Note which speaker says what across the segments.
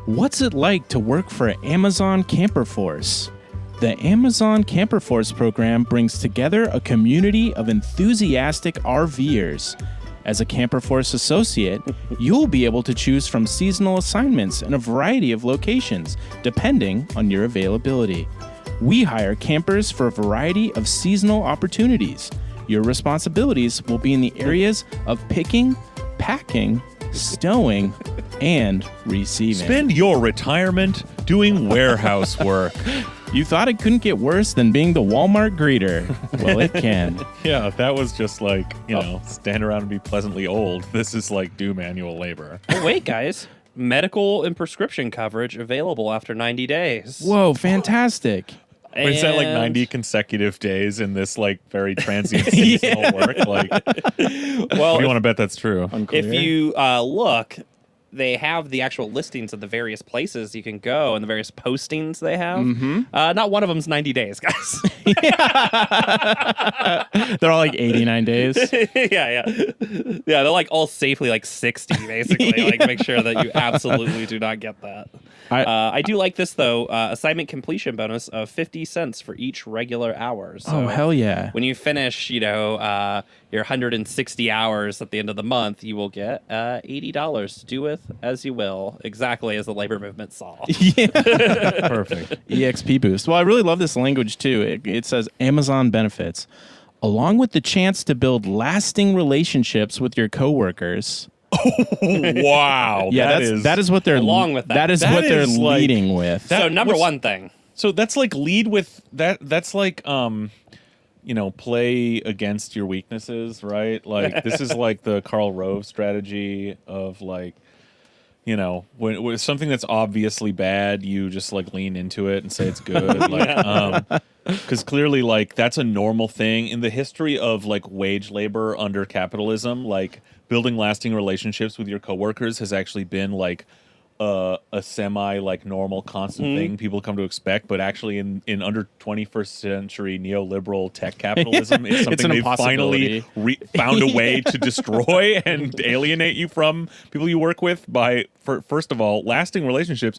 Speaker 1: What's it like to work for Amazon Camper Force? The Amazon Camper Force program brings together a community of enthusiastic RVers. As a Camper Force associate, you'll be able to choose from seasonal assignments in a variety of locations, depending on your availability. We hire campers for a variety of seasonal opportunities. Your responsibilities will be in the areas of picking, packing, stowing, and receiving.
Speaker 2: Spend your retirement doing warehouse work.
Speaker 1: You thought it couldn't get worse than being the Walmart greeter. Well, it can.
Speaker 2: Yeah, that was just like, stand around and be pleasantly old. This is like do manual labor.
Speaker 3: Oh, wait, guys. Medical and prescription coverage available after 90 days.
Speaker 1: Whoa, fantastic.
Speaker 2: Wait, is that like 90 consecutive days in this like very transient seasonal work? Like, well, what do you want to bet that's true?
Speaker 1: Unclear.
Speaker 3: If you look, they have the actual listings of the various places you can go and the various postings they have.
Speaker 1: Mm-hmm.
Speaker 3: Not one of them's 90 days, guys.
Speaker 1: They're all like 89 days.
Speaker 3: Yeah, they're like all safely like 60, basically.
Speaker 1: Yeah.
Speaker 3: Like, make sure that you absolutely do not get that. I do like this, though. Assignment completion bonus of 50 cents for each regular hour. So
Speaker 1: hell yeah.
Speaker 3: when you finish, your 160 hours at the end of the month, you will get $80 to do with as you will, exactly as the labor movement saw.
Speaker 1: Yeah.
Speaker 2: Perfect.
Speaker 1: EXP boost. Well, I really love this language, too. It says Amazon benefits. Along with the chance to build lasting relationships with your coworkers.
Speaker 2: Wow.
Speaker 1: Yeah, that is what they're
Speaker 3: along with that.
Speaker 1: That is what they're leading with.
Speaker 3: So number one thing.
Speaker 2: So that's like lead with that. That's like play against your weaknesses, right? Like this is like the Karl Rove strategy of like, when something that's obviously bad, you just like lean into it and say it's good. Like, because clearly, like that's a normal thing in the history of like wage labor under capitalism. Like building lasting relationships with your coworkers has actually been like a semi like normal constant thing people come to expect, but actually in under 21st century neoliberal tech capitalism, it's something they've finally found a way to destroy and alienate you from people you work with by, first of all, lasting relationships.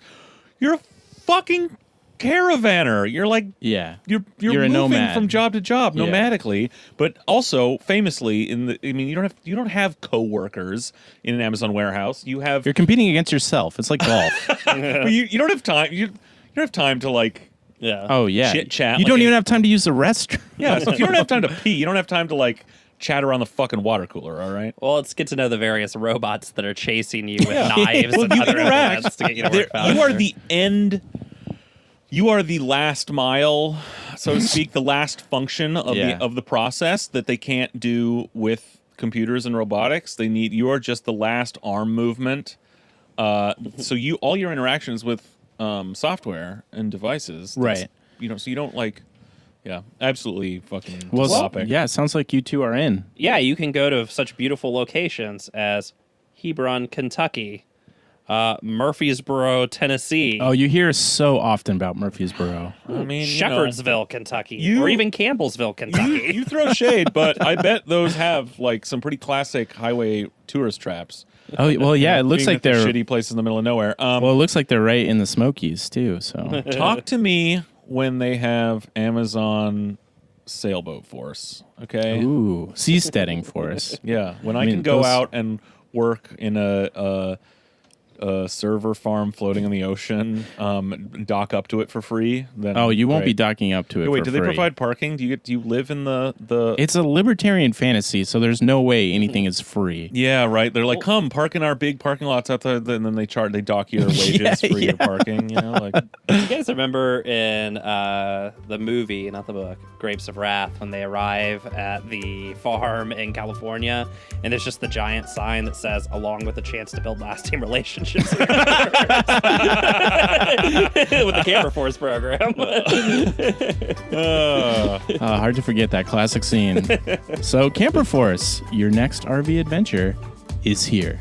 Speaker 2: You're a fucking caravanner. You're like, you're moving
Speaker 1: nomad
Speaker 2: from job to job nomadically, but also famously you don't have coworkers in an Amazon warehouse. You're
Speaker 1: competing against yourself. It's like golf.
Speaker 2: but you don't have time. You don't have time to like.
Speaker 3: Yeah.
Speaker 1: Oh yeah.
Speaker 2: Chit chat.
Speaker 1: You don't even have time to use the restroom.
Speaker 2: Yeah. So if you don't have time to pee, you don't have time to like chat around the fucking water cooler. All right.
Speaker 3: Well, it's good to know the various robots that are chasing you with knives and
Speaker 2: you
Speaker 3: other
Speaker 2: interact.
Speaker 3: implements to get you to work faster.
Speaker 2: You are the end. You are the last mile, so to speak, the last function of the process that they can't do with computers and robotics. You are just the last arm movement. So all your interactions with software and devices,
Speaker 1: right?
Speaker 2: So you don't like, absolutely fucking
Speaker 1: topic. Yeah, it sounds like you two are in.
Speaker 3: Yeah, you can go to such beautiful locations as Hebron, Kentucky. Murfreesboro, Tennessee.
Speaker 1: Oh, you hear so often about Murfreesboro.
Speaker 2: I mean,
Speaker 3: Shepherdsville, Kentucky, or even Campbellsville, Kentucky.
Speaker 2: You throw shade, but I bet those have like some pretty classic highway tourist traps.
Speaker 1: Oh well, yeah. It looks like they're
Speaker 2: shitty places in the middle of nowhere.
Speaker 1: Well, it looks like they're right in the Smokies too. So
Speaker 2: talk to me when they have Amazon sailboat force. Okay.
Speaker 1: Ooh, seasteading force.
Speaker 2: Yeah, when I can go out and work in a server farm floating in the ocean, dock up to it for free. Then
Speaker 1: you won't be docking up to it.
Speaker 2: Wait,
Speaker 1: for
Speaker 2: do
Speaker 1: free.
Speaker 2: They provide parking? Do you live in the?
Speaker 1: It's a libertarian fantasy, so there's no way anything is free.
Speaker 2: Yeah, right. They're like, come park in our big parking lots out there, and then they dock your wages for your parking. Like.
Speaker 3: Do you guys remember in the movie, not the book, Grapes of Wrath, when they arrive at the farm in California, and there's just the giant sign that says, "Along with a chance to build lasting relationships." With the Camper Force program.
Speaker 1: Hard to forget that classic scene. So, Camper Force, your next RV adventure is here.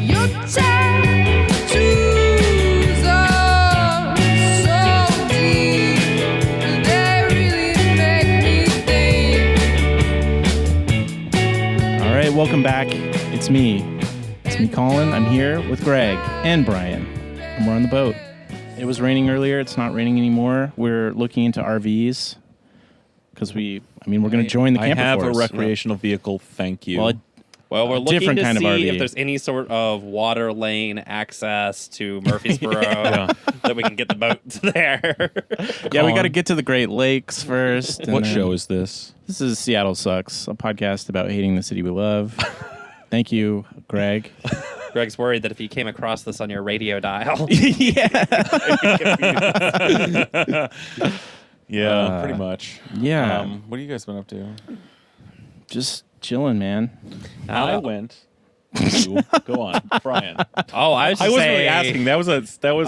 Speaker 4: Your time
Speaker 1: back. It's me. It's me, Colin. I'm here with Greg and Brian, and we're on the boat. It was raining earlier. It's not raining anymore. We're looking into RVs because we're going to join the camper
Speaker 2: I have
Speaker 1: force.
Speaker 2: a recreational vehicle. Thank you.
Speaker 3: Well, we're looking
Speaker 1: different
Speaker 3: to
Speaker 1: kind of
Speaker 3: see
Speaker 1: RV.
Speaker 3: if there's any sort of water lane access to Murfreesboro that we can get the boat there.
Speaker 1: Yeah, we got to get to the Great Lakes first. and
Speaker 2: what
Speaker 1: then-
Speaker 2: show is this?
Speaker 1: This is Seattle Sucks, a podcast about hating the city we love. Thank you, Greg.
Speaker 3: Greg's worried that if he came across this on your radio dial,
Speaker 2: Yeah, pretty much.
Speaker 1: Yeah.
Speaker 2: What have you guys been up to?
Speaker 1: Just chilling, man.
Speaker 2: I went. Go on, Brian.
Speaker 3: oh, I was just
Speaker 2: I wasn't
Speaker 3: saying,
Speaker 2: really asking. That was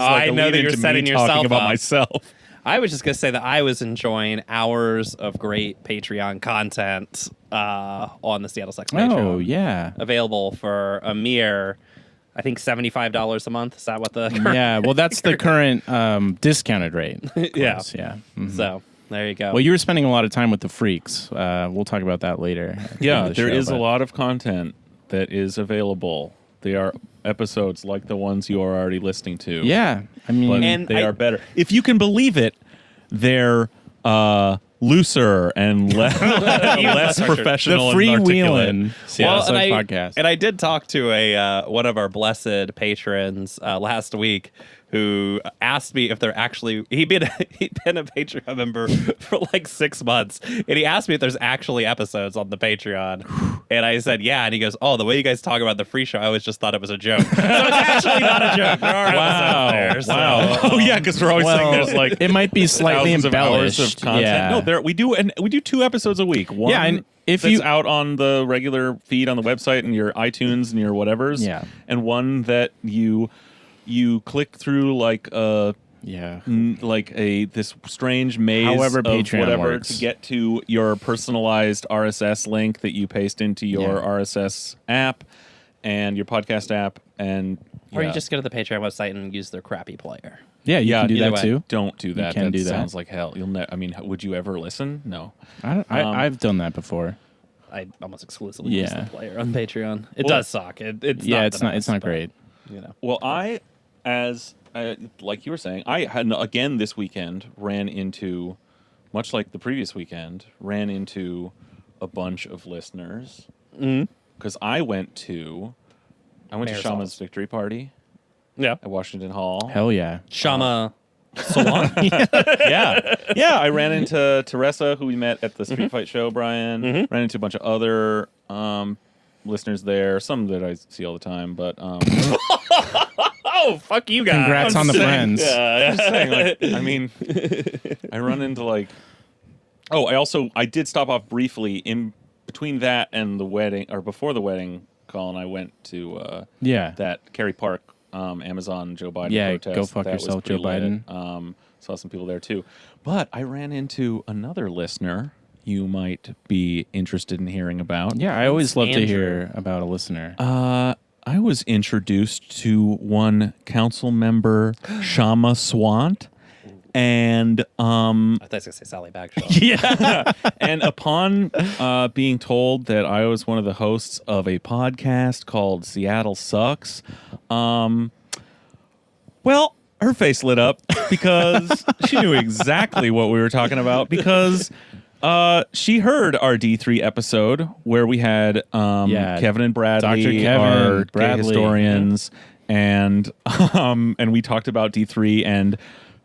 Speaker 2: like
Speaker 3: I
Speaker 2: a
Speaker 3: know
Speaker 2: lead
Speaker 3: that you're
Speaker 2: into
Speaker 3: setting
Speaker 2: me
Speaker 3: yourself
Speaker 2: talking about
Speaker 3: up.
Speaker 2: myself.
Speaker 3: I was just gonna say that I was enjoying hours of great Patreon content on the Seattle Sucks Patreon.
Speaker 1: Oh, yeah.
Speaker 3: Available for a mere, I think, $75 a month. Is that what the current
Speaker 1: Yeah, well, that's the current discounted rate. of
Speaker 3: Yeah.
Speaker 1: course, yeah. Mhm.
Speaker 3: So there you go.
Speaker 1: Well, you were spending a lot of time with the freaks. We'll talk about that later. at the
Speaker 2: Yeah,
Speaker 1: end of the
Speaker 2: there
Speaker 1: show,
Speaker 2: is a
Speaker 1: but-
Speaker 2: lot of content that is available. They are episodes like the ones you are already listening to.
Speaker 1: Yeah, I mean,
Speaker 2: But
Speaker 3: And
Speaker 2: they
Speaker 3: I-
Speaker 2: are better. If you can believe it, they're looser and less
Speaker 1: the
Speaker 2: professional and articulate.
Speaker 1: freewheeling Seattle Sucks podcast.
Speaker 3: And I did talk to a one of our blessed patrons last week who asked me if they're actually he'd been a Patreon member for like 6 months, and he asked me if there's actually episodes on the Patreon, and I said yeah, and he goes, oh, the way you guys talk about the free show, I always just thought it was a joke. So it's actually not a joke. There are episodes there.
Speaker 2: Wow.
Speaker 3: So,
Speaker 2: Oh yeah, because we're always saying there's like
Speaker 1: it might be slightly
Speaker 2: thousands of hours
Speaker 1: embellished.
Speaker 2: of content.
Speaker 1: Yeah.
Speaker 2: No, we do 2 episodes a week. One
Speaker 1: Yeah, and if
Speaker 2: that's
Speaker 1: you-
Speaker 2: out on the regular feed on the website and your iTunes and your whatevers.
Speaker 1: Yeah.
Speaker 2: And one that you click through like
Speaker 1: yeah.
Speaker 2: this strange maze
Speaker 1: However
Speaker 2: of
Speaker 1: Patreon
Speaker 2: whatever
Speaker 1: works.
Speaker 2: to get to your personalized RSS link that you paste into your
Speaker 1: Yeah.
Speaker 2: RSS app and your podcast app and
Speaker 3: or
Speaker 2: yeah.
Speaker 3: you just go to the Patreon website and use their crappy player.
Speaker 1: Yeah, you
Speaker 2: Yeah,
Speaker 1: can do
Speaker 3: either
Speaker 1: that
Speaker 3: way.
Speaker 1: too.
Speaker 2: Don't do that.
Speaker 1: can
Speaker 2: That
Speaker 1: do that.
Speaker 2: sounds like hell. I mean, would you ever listen? No.
Speaker 1: I've done that before.
Speaker 3: I almost exclusively use
Speaker 1: Yeah.
Speaker 3: the player on Patreon. It
Speaker 2: Well,
Speaker 3: not suck. It's
Speaker 1: Yeah,
Speaker 3: not
Speaker 1: it's
Speaker 3: the
Speaker 1: not.
Speaker 3: best,
Speaker 1: It's not
Speaker 3: but,
Speaker 1: great.
Speaker 3: You know.
Speaker 2: Well, like you were saying, I had again this weekend ran into, much like the previous weekend, a bunch of listeners because I went to
Speaker 3: Mayor's
Speaker 2: Shama's
Speaker 3: office.
Speaker 2: victory party
Speaker 3: Yeah.
Speaker 2: at Washington Hall.
Speaker 1: Hell yeah.
Speaker 3: Shama Salon.
Speaker 2: yeah. I ran into Teresa, who we met at the Street Fight show. Brian ran into a bunch of other listeners there, some that I see all the time, but
Speaker 3: Oh, fuck you guys.
Speaker 1: Congrats on the friends.
Speaker 2: I'm just saying, like, I mean, I run into like. Oh, I did stop off briefly in between that and the wedding, or before the wedding. Colin, I went to
Speaker 1: Yeah.
Speaker 2: that Kerry Park Amazon Joe Biden
Speaker 1: Yeah,
Speaker 2: protest.
Speaker 1: go fuck
Speaker 2: That was
Speaker 1: yourself,
Speaker 2: pretty
Speaker 1: Joe
Speaker 2: lit.
Speaker 1: Biden.
Speaker 2: Saw some people there too, but I ran into another listener you might be interested in hearing about.
Speaker 1: Yeah, I always love to
Speaker 3: Andrew.
Speaker 1: hear about a listener.
Speaker 2: I was introduced to one council member, Shama Swant, and
Speaker 3: I thought I was going to say Sally Bagshaw.
Speaker 2: yeah, and upon being told that I was one of the hosts of a podcast called Seattle Sucks, well, her face lit up because she knew exactly what we were talking about because she heard our D3 episode where we had Kevin and Bradley,
Speaker 1: Dr. Kevin,
Speaker 2: our gay
Speaker 1: Bradley.
Speaker 2: historians, and we talked about D3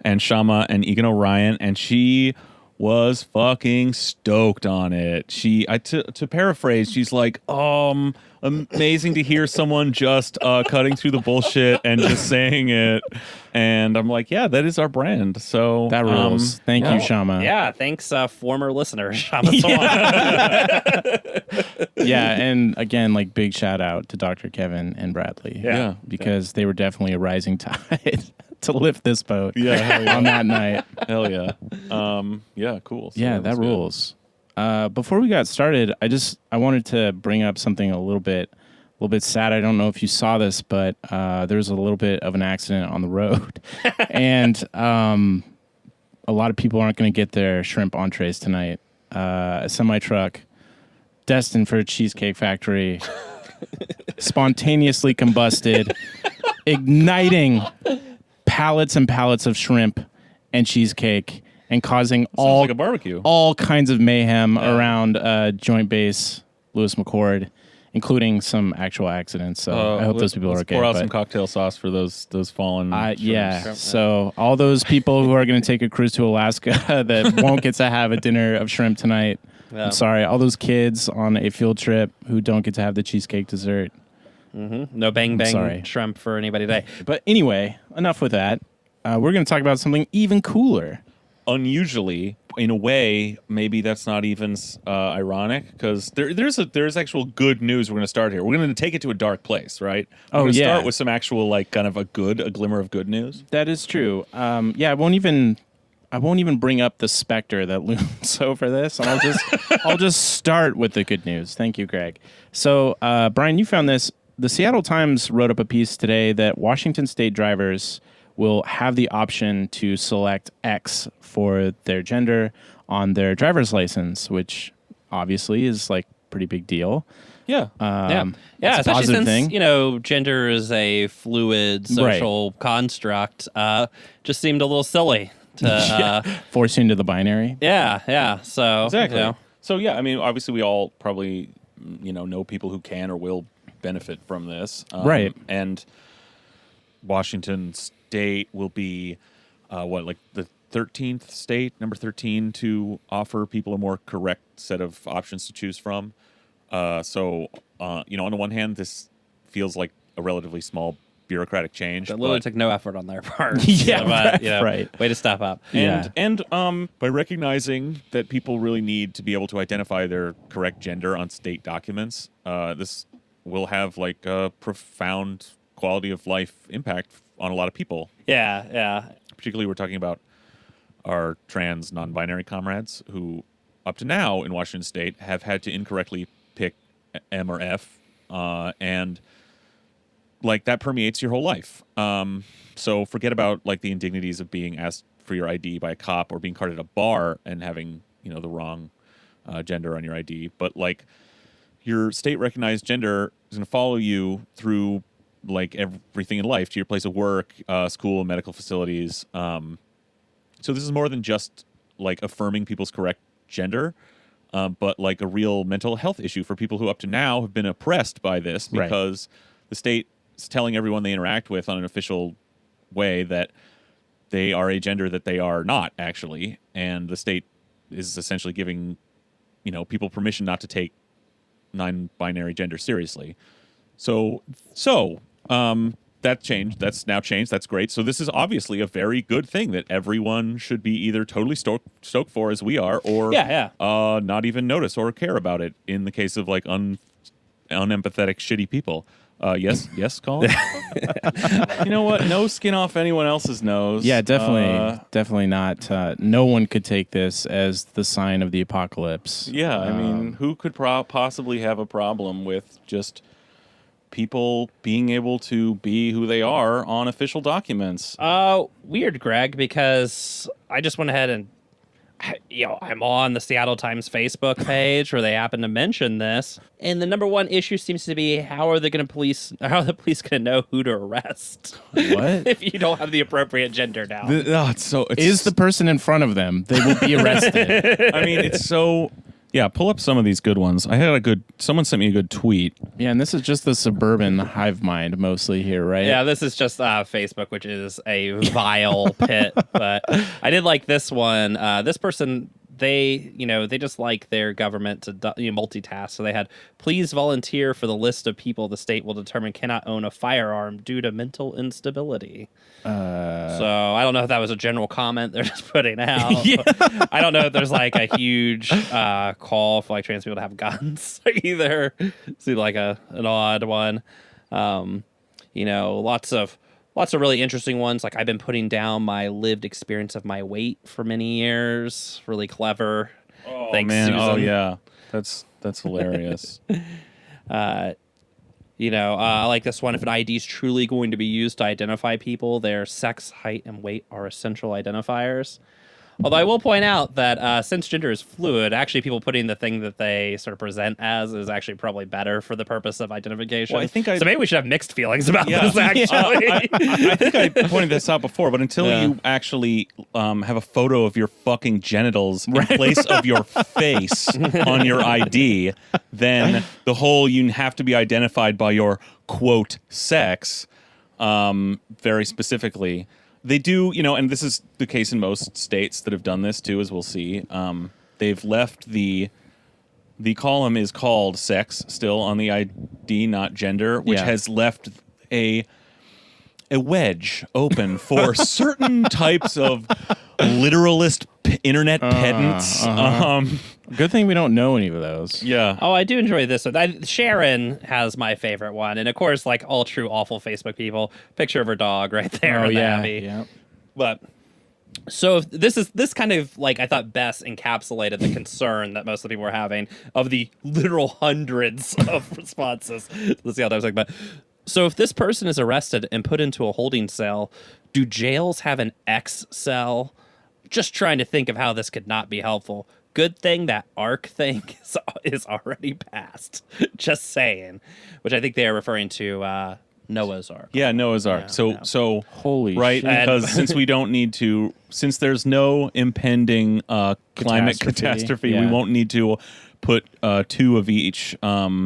Speaker 2: and Shama and Egan Orion, and she was fucking stoked on it. To paraphrase, she's like, amazing to hear someone just cutting through the bullshit and just saying it. And I'm like, yeah, that is our brand. So
Speaker 1: That rules. Thank you, Shama.
Speaker 3: Yeah, thanks, former listener, Shama Salon.
Speaker 1: Yeah, and again, like big shout out to Dr. Kevin and Bradley.
Speaker 2: Yeah.
Speaker 1: Because they were definitely a rising tide to lift this boat
Speaker 2: Yeah, hell yeah.
Speaker 1: on that night.
Speaker 2: Hell yeah. Yeah, cool. So
Speaker 1: Yeah,
Speaker 2: was
Speaker 1: that
Speaker 2: good.
Speaker 1: rules. Before we got started, I wanted to bring up something a little bit sad. I don't know if you saw this, but there was a little bit of an accident on the road, and a lot of people aren't going to get their shrimp entrees tonight. A semi truck destined for a Cheesecake Factory spontaneously combusted, igniting pallets and pallets of shrimp and cheesecake and causing
Speaker 2: Sounds like a barbecue.
Speaker 1: all kinds of mayhem around Joint Base Lewis McChord, including some actual accidents. So I hope those people are okay.
Speaker 2: Pour out some cocktail sauce for those fallen.
Speaker 1: Yeah.
Speaker 3: Shrimp.
Speaker 1: So all those people who are going to take a cruise to Alaska that won't get to have a dinner of shrimp tonight.
Speaker 3: Yeah.
Speaker 1: I'm sorry. All those kids on a field trip who don't get to have the cheesecake dessert.
Speaker 3: No bang bang shrimp for anybody today.
Speaker 1: But anyway, enough with that. We're going to talk about something even cooler.
Speaker 2: Unusually, in a way, maybe that's not even ironic, because there's actual good news. We're going to start here. We're going to take it to a dark place, right? We're going to start with some actual, like, kind of a glimmer of good news.
Speaker 1: That is true. I won't even bring up the specter that looms over this. I'll just start with the good news. Thank you, Greg. So, Brian, you found this. The Seattle Times wrote up a piece today that Washington State drivers will have the option to select X for their gender on their driver's license, which obviously is like pretty big deal.
Speaker 3: Yeah, especially since gender is a fluid social construct. Just seemed a little silly to
Speaker 1: force you into the binary.
Speaker 3: Yeah. So
Speaker 2: exactly. So yeah, I mean, obviously we all probably know people who can or will benefit from this,
Speaker 1: right?
Speaker 2: And Washington State will be the 13th state, number 13, to offer people a more correct set of options to choose from. So on the one hand, this feels like a relatively small bureaucratic change.
Speaker 3: That literally took no effort on their part.
Speaker 1: Right.
Speaker 3: Way to step up.
Speaker 2: And by recognizing that people really need to be able to identify their correct gender on state documents, this will have like a profound quality of life impact on a lot of people.
Speaker 3: Yeah.
Speaker 2: Particularly, we're talking about our trans non-binary comrades who, up to now in Washington State, have had to incorrectly pick M or F, and like that permeates your whole life. So forget about like the indignities of being asked for your ID by a cop or being carted at a bar and having the wrong gender on your ID, but like your state recognized gender is going to follow you through like everything in life, to your place of work, school, medical facilities. So this is more than just like affirming people's correct gender, but like a real mental health issue for people who up to now have been oppressed by this because the state is telling everyone they interact with on an official way that they are a gender that they are not actually, and the state is essentially giving people permission not to take non-binary gender seriously. So that changed. That's now changed. That's great. So this is obviously a very good thing that everyone should be either totally stoked for, as we are, or not even notice or care about it. In the case of like unempathetic, shitty people. Yes, Colin. You know what? No skin off anyone else's nose.
Speaker 1: Yeah, definitely not. No one could take this as the sign of the apocalypse.
Speaker 2: Yeah, I mean, who could possibly have a problem with just people being able to be who they are on official documents?
Speaker 3: Weird, Greg, because I just went ahead and I'm on the Seattle Times Facebook page where they happen to mention this, and the number one issue seems to be how are the police going to know who to arrest?
Speaker 1: What
Speaker 3: if you don't have the appropriate gender now?
Speaker 1: Is the person in front of them? They will be arrested.
Speaker 2: I mean, it's so. Yeah, pull up some of these good ones. Someone sent me a good tweet.
Speaker 1: Yeah, and this is just the suburban hive mind mostly here, right?
Speaker 3: Yeah, this is just Facebook, which is a vile pit. But I did like this one. This person, they just like their government to multitask. So they had, please volunteer for the list of people the state will determine cannot own a firearm due to mental instability. So I don't know if that was a general comment they're just putting out.
Speaker 1: Yeah.
Speaker 3: I don't know if there's like a huge call for like trans people to have guns either. Seems like an odd one. Lots of really interesting ones. Like I've been putting down my lived experience of my weight for many years. Really clever.
Speaker 2: Oh,
Speaker 3: Thanks,
Speaker 2: man.
Speaker 3: Susan.
Speaker 2: Oh yeah, that's hilarious.
Speaker 3: I like this one. If an ID is truly going to be used to identify people, their sex, height, and weight are essential identifiers. Although I will point out that since gender is fluid, actually people putting the thing that they sort of present as is actually probably better for the purpose of identification.
Speaker 2: Well,
Speaker 3: so maybe we should have mixed feelings about
Speaker 2: Yeah.
Speaker 3: this, actually.
Speaker 2: I think I pointed this out before, but until you actually have a photo of your fucking genitals in place of your face on your ID, then the whole you have to be identified by your quote sex, very specifically. They do, and this is the case in most states that have done this too, as we'll see. They've left the column is called sex still on the ID, not gender, which has left a wedge open for certain types of literalist internet pedants.
Speaker 1: Good thing we don't know any of those.
Speaker 2: Yeah.
Speaker 3: Oh, I do enjoy this one. Sharon has my favorite one. And of course, like all true awful Facebook people, picture of her dog right there.
Speaker 1: Oh,
Speaker 3: in the
Speaker 1: yeah.
Speaker 3: Abbey.
Speaker 1: Yeah.
Speaker 3: But so this kind of like I thought best encapsulated the concern that most of the people were having of the literal hundreds of responses. Let's see how that was like. But so if this person is arrested and put into a holding cell, do jails have an X cell? Just trying to think of how this could not be helpful. Good thing that ARC thing is already passed. Just saying. Which I think they are referring to Noah's Ark.
Speaker 2: Yeah, Noah's Ark. So
Speaker 1: Holy
Speaker 2: right,
Speaker 1: shit.
Speaker 2: because since there's no impending climate catastrophe,
Speaker 1: Yeah.
Speaker 2: we won't need to put 2 of each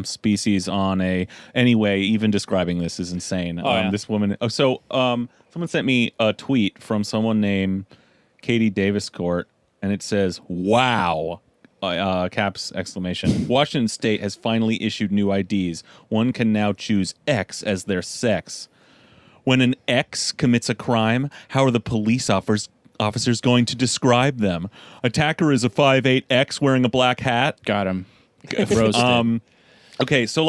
Speaker 2: species on a. Anyway, even describing this is insane. This woman. Someone sent me a tweet from someone named Katie Daviscourt, and it says, "Wow." Caps exclamation. Washington State has finally issued new IDs. One can now choose X as their sex. When an X commits a crime, how are the police officers going to describe them? Attacker is a 5'8" wearing a black hat.
Speaker 1: Got him. Roasted.
Speaker 2: Okay, so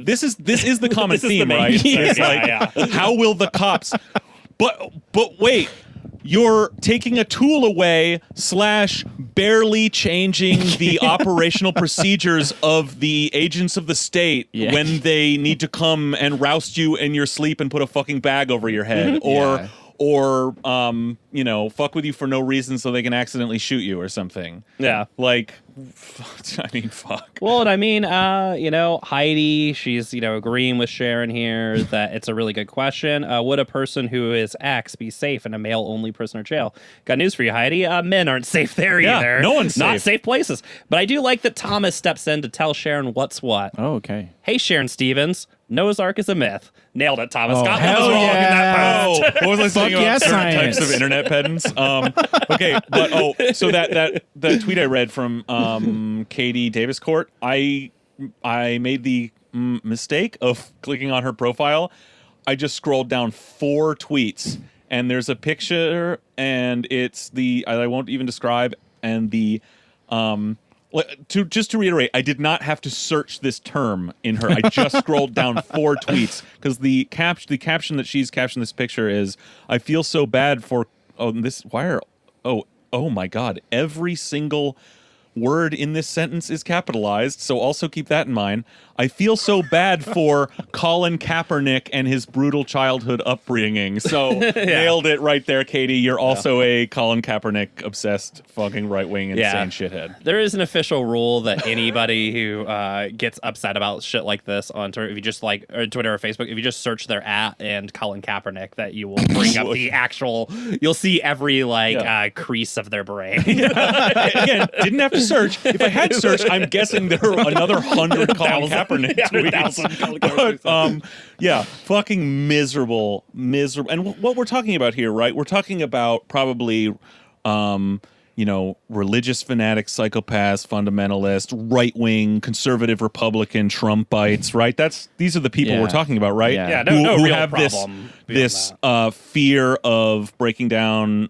Speaker 2: this is the common
Speaker 3: This is the
Speaker 2: theme,
Speaker 3: main
Speaker 2: right?
Speaker 3: concern.
Speaker 2: It's like, how will the cops? But wait. You're taking a tool away / barely changing the operational procedures of the agents of the state when they need to come and roust you in your sleep and put a fucking bag over your head or fuck with you for no reason so they can accidentally shoot you or something.
Speaker 3: Yeah.
Speaker 2: Like, I mean, fuck.
Speaker 3: Well, and I mean, Heidi, she's, agreeing with Sharon here that it's a really good question. Would a person who is X be safe in a male-only prisoner jail? Got news for you, Heidi. Men aren't safe there either.
Speaker 2: No one's
Speaker 3: Not
Speaker 2: safe.
Speaker 3: safe places. But I do like that Thomas steps in to tell Sharon what's what.
Speaker 1: Oh, okay.
Speaker 3: Hey, Sharon Stevens, Noah's Ark is a myth. Nailed it, Thomas.
Speaker 1: Oh,
Speaker 3: Got
Speaker 1: hell
Speaker 3: wrong in that post.
Speaker 2: What was I saying
Speaker 1: Fuck yeah,
Speaker 2: about certain
Speaker 1: science.
Speaker 2: types of internet pedants? Okay, but so that tweet I read from Katie Daviscourt, I made the mistake of clicking on her profile. I just scrolled down 4 tweets, and there's a picture, and it's I won't even describe, and the just to reiterate, I did not have to search this term in her. I just scrolled down 4 tweets because the caption that she's captioned this picture is, "I feel so bad for oh my god, every single word in this sentence is capitalized, so also keep that in mind. I feel so bad for Colin Kaepernick and his brutal childhood upbringing." So nailed it right there, Katie. You're also a Colin Kaepernick obsessed fucking right-wing insane shithead.
Speaker 3: There is an official rule that anybody who gets upset about shit like this on Twitter, if you just or Twitter or Facebook, if you just search their and Colin Kaepernick, that you will bring up the actual. You'll see every crease of their brain.
Speaker 2: Again, didn't have to search. If I had searched, I'm guessing there are another 100 Colin Kaepernick tweets. But, fucking miserable. And what we're talking about here, right? We're talking about probably, religious fanatics, psychopaths, fundamentalists, right-wing, conservative Republican, Trumpites, right? These are the people we're talking about, right?
Speaker 3: Yeah,
Speaker 2: who
Speaker 3: real
Speaker 2: have
Speaker 3: problem
Speaker 2: this fear of breaking down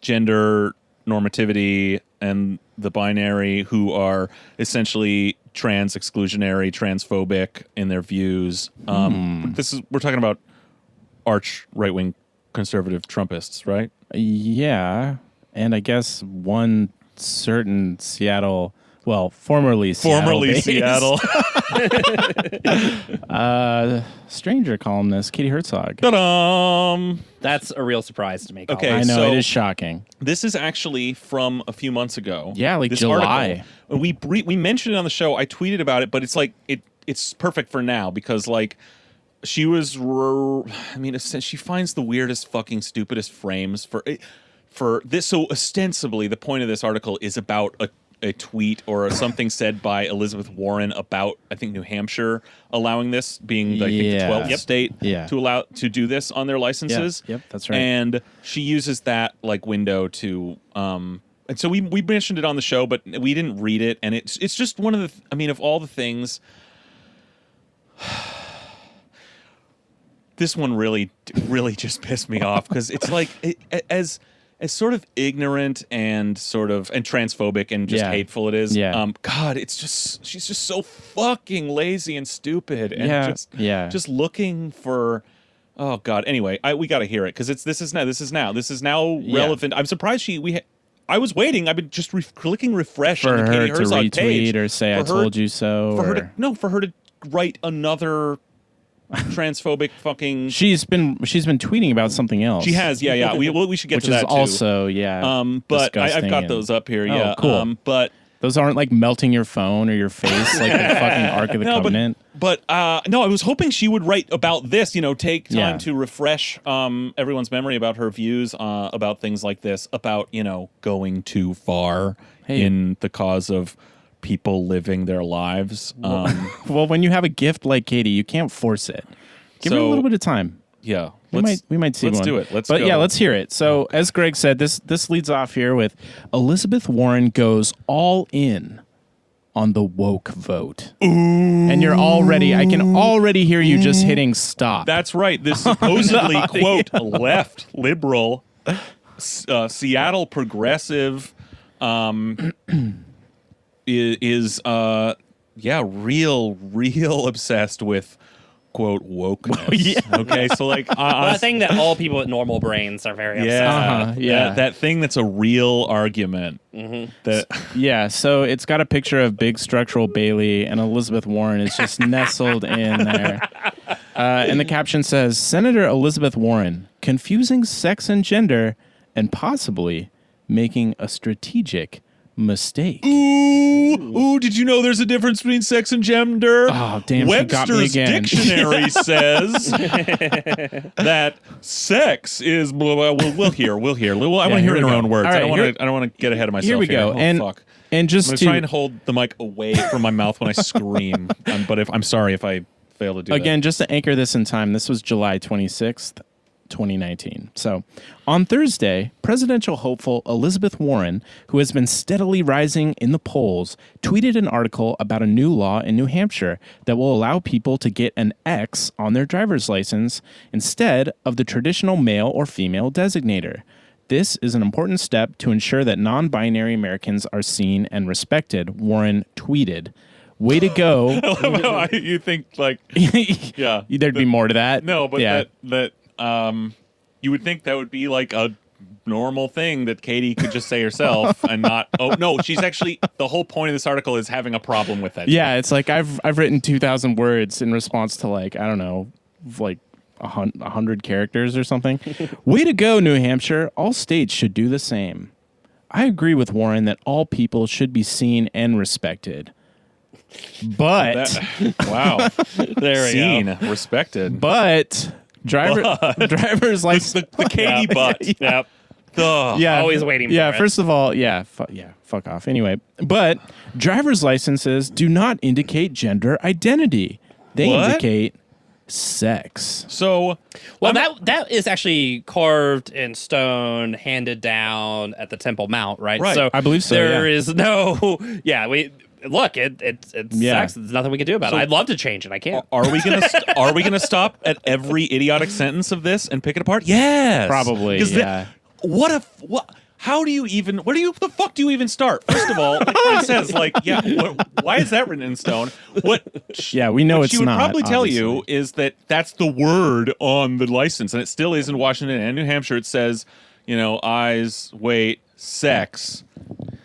Speaker 2: gender normativity and the binary, who are essentially trans exclusionary, transphobic in their views. We're talking about arch right-wing conservative Trumpists, right?
Speaker 1: Yeah. And I guess one certain Seattle Well, formerly
Speaker 2: Seattle.
Speaker 1: Stranger columnist Katie Herzog.
Speaker 2: Ta-dam!
Speaker 3: That's a real surprise to me. Colin.
Speaker 2: Okay.
Speaker 1: I know,
Speaker 2: so-
Speaker 1: it is shocking.
Speaker 2: This is actually from a few months ago.
Speaker 1: Yeah, like
Speaker 2: this
Speaker 1: July.
Speaker 2: Article, we mentioned it on the show. I tweeted about it, but it's like it's perfect for now because like she was. She finds the weirdest, fucking stupidest frames for this. So ostensibly, the point of this article is about a tweet or something said by Elizabeth Warren about, I think, New Hampshire allowing this, being I think the 12th state to do this on their licenses.
Speaker 1: Yep, that's right.
Speaker 2: And she uses that like window to and so we mentioned it on the show, but we didn't read it, and it's just one of the of all the things, this one really just pissed me off because it's like as sort of ignorant and transphobic and just hateful it is.
Speaker 1: Yeah.
Speaker 2: God, she's just so fucking lazy and stupid and just looking for. Oh God. Anyway, we got to hear it because this is now relevant. I'm surprised I was waiting. I've been just clicking refresh
Speaker 1: For
Speaker 2: on the
Speaker 1: her
Speaker 2: Katie Herzog
Speaker 1: to retweet
Speaker 2: page
Speaker 1: or say I told you so.
Speaker 2: For her to write another transphobic fucking.
Speaker 1: She's been tweeting about something else.
Speaker 2: She has, yeah. We should get
Speaker 1: which
Speaker 2: to that
Speaker 1: is
Speaker 2: too.
Speaker 1: also
Speaker 2: but I've
Speaker 1: disgusting
Speaker 2: got those up here. Yeah,
Speaker 1: cool.
Speaker 2: But
Speaker 1: those aren't like melting your phone or your face like the fucking Ark of the Covenant.
Speaker 2: But no, I was hoping she would write about this. Take time to refresh everyone's memory about her views about things like this, about going too far in the cause of people living their lives.
Speaker 1: Well, when you have a gift like Katie, you can't force it. Give her a little bit of time.
Speaker 2: Yeah,
Speaker 1: we might see
Speaker 2: let's
Speaker 1: one.
Speaker 2: do it. Let's
Speaker 1: go.
Speaker 2: Yeah,
Speaker 1: let's hear it. So, as Greg said, this leads off here with Elizabeth Warren goes all in on the woke vote. Ooh. And I can already hear you just hitting stop.
Speaker 2: That's right. This supposedly quote left liberal Seattle progressive is real obsessed with quote wokeness. Okay, so like
Speaker 3: a thing that all people with normal brains are very obsessed with.
Speaker 2: That thing that's a real argument.
Speaker 1: So it's got a picture of Big Structural Bailey, and Elizabeth Warren is just nestled in there. And the caption says, Senator Elizabeth Warren, confusing sex and gender and possibly making a strategic mistake.
Speaker 2: Ooh, did you know there's a difference between sex and gender?
Speaker 1: Oh, damn, she got me
Speaker 2: Webster's
Speaker 1: again.
Speaker 2: dictionary says that sex is we'll hear. I want to hear it in our own words.
Speaker 1: Right,
Speaker 2: I don't want to get ahead of myself.
Speaker 1: Here we go.
Speaker 2: Fuck.
Speaker 1: And just
Speaker 2: I'm
Speaker 1: to
Speaker 2: try and hold the mic away from my mouth when I scream. But I'm sorry if I fail to do that.
Speaker 1: Again, just to anchor this in time, this was July 26th, 2019. So, on Thursday, presidential hopeful Elizabeth Warren, who has been steadily rising in the polls, tweeted an article about a new law in New Hampshire that will allow people to get an X on their driver's license instead of the traditional male or female designator. This is an important step to ensure that non-binary Americans are seen and respected, Warren tweeted. Way to go.
Speaker 2: You think like
Speaker 1: there'd be more to that.
Speaker 2: No, but that you would think that would be like a normal thing that Katie could just say herself and not. Oh no, she's actually the whole point of this article is having a problem with that.
Speaker 1: Yeah, it's like I've written 2,000 words in response to like I don't know, like 100 characters or something. Way to go, New Hampshire! All states should do the same. I agree with Warren that all people should be seen and respected. But
Speaker 2: wow,
Speaker 3: there we
Speaker 2: go. Respected,
Speaker 1: but. Driver's license.
Speaker 2: The Katie butt.
Speaker 3: Yep. Always waiting for it.
Speaker 1: First of all, fuck off. Anyway, but driver's licenses do not indicate gender identity. They indicate sex.
Speaker 2: So,
Speaker 3: that is actually carved in stone, handed down at the Temple Mount, right?
Speaker 2: Right.
Speaker 3: So
Speaker 1: I believe so.
Speaker 3: There is no. Yeah, look, it's sex. There's nothing we can do about it. I'd love to change it. I can't.
Speaker 2: Are we gonna stop at every idiotic sentence of this and pick it apart? Yes,
Speaker 1: probably. Yeah.
Speaker 2: How do you even? The fuck do you even start? First of all, like it says, why is that written in stone?
Speaker 1: Yeah, we know
Speaker 2: what
Speaker 1: it's
Speaker 2: she would
Speaker 1: not.
Speaker 2: Probably tell
Speaker 1: obviously.
Speaker 2: you is that that's the word on the license, and it still is in Washington and New Hampshire. It says, eyes, weight, sex,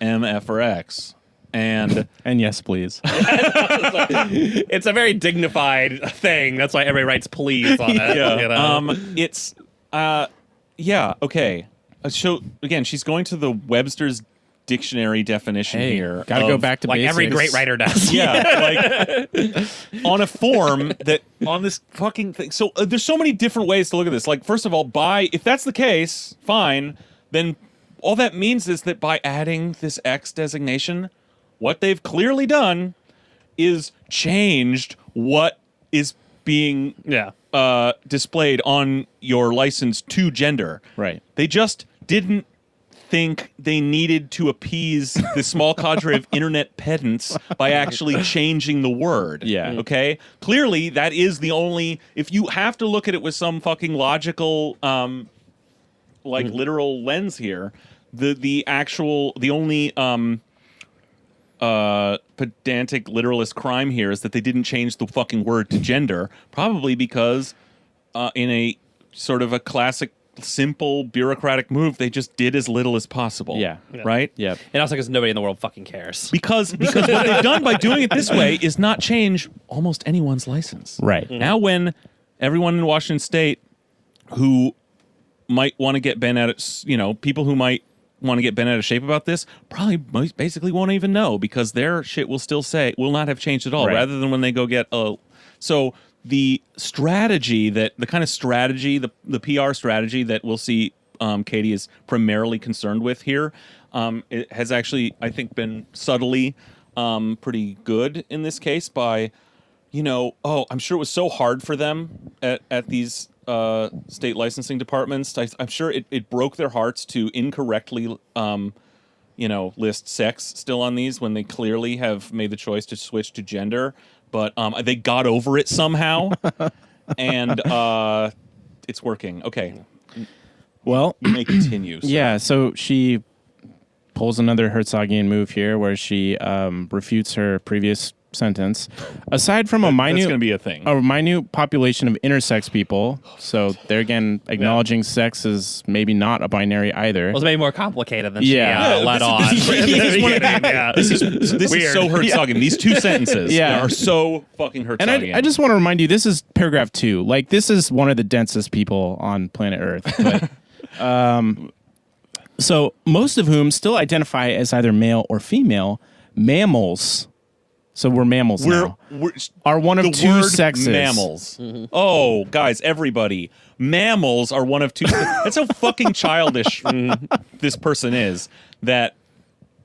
Speaker 2: M, F, or X. And
Speaker 1: yes, please.
Speaker 3: It's a very dignified thing. That's why everybody writes please on it.
Speaker 2: yeah,
Speaker 3: You know?
Speaker 2: it's yeah, okay. So again, she's going to the Webster's dictionary definition here.
Speaker 1: Gotta go
Speaker 2: of-
Speaker 1: back to
Speaker 3: like
Speaker 1: basics.
Speaker 3: every great writer does.
Speaker 2: Yeah, like on a form that on this fucking thing. So there's so many different ways to look at this. Like, first of all, if that's the case, fine. Then all that means is that by adding this X designation, what they've clearly done is changed what is being displayed on your license to gender.
Speaker 1: Right.
Speaker 2: They just didn't think they needed to appease the small cadre of internet pedants by actually changing the word.
Speaker 1: Yeah.
Speaker 2: Okay? Clearly, that is the only... If you have to look at it with some fucking logical, literal lens here, the only pedantic literalist crime here is that they didn't change the fucking word to gender, probably because in a sort of a classic simple bureaucratic move, they just did as little as possible.
Speaker 1: Yeah.
Speaker 2: Right?
Speaker 1: Yep.
Speaker 3: And also because nobody in the world fucking cares.
Speaker 2: Because what they've done by doing it this way is not change almost anyone's license.
Speaker 1: Right.
Speaker 2: Now when everyone in Washington State who might want to get bent out of, people who might want to get bent out of shape about this basically won't even know, because their shit will not have changed at all,
Speaker 1: Right.
Speaker 2: rather than when they go get so the strategy the PR strategy that we'll see Katie is primarily concerned with here, it has actually, I think, been subtly pretty good in this case by, I'm sure it was so hard for them at these state licensing departments. I'm sure it broke their hearts to incorrectly list sex still on these when they clearly have made the choice to switch to gender. But they got over it somehow, and it's working. Okay.
Speaker 1: Well,
Speaker 2: You may continue. So.
Speaker 1: yeah, so she pulls another Herzogian move here where she refutes her previous sentence. Aside from
Speaker 2: That's going to be a thing.
Speaker 1: a minute population of intersex people, so they're again acknowledging sex is maybe not a binary either.
Speaker 3: It was maybe more complicated than
Speaker 1: Yeah.
Speaker 3: she let on.
Speaker 2: This is so Herzogian. These two sentences
Speaker 1: Yeah.
Speaker 2: are so fucking Herzogian.
Speaker 1: And I just want to remind you, this is paragraph 2. Like, this is one of the densest people on planet Earth. But, so most of whom still identify as either male or female. Mammals, so we're mammals now, are one of
Speaker 2: the
Speaker 1: two
Speaker 2: word
Speaker 1: sexes.
Speaker 2: Mammals. Oh, guys, everybody. Mammals are one of two. That's how fucking childish this person is. That,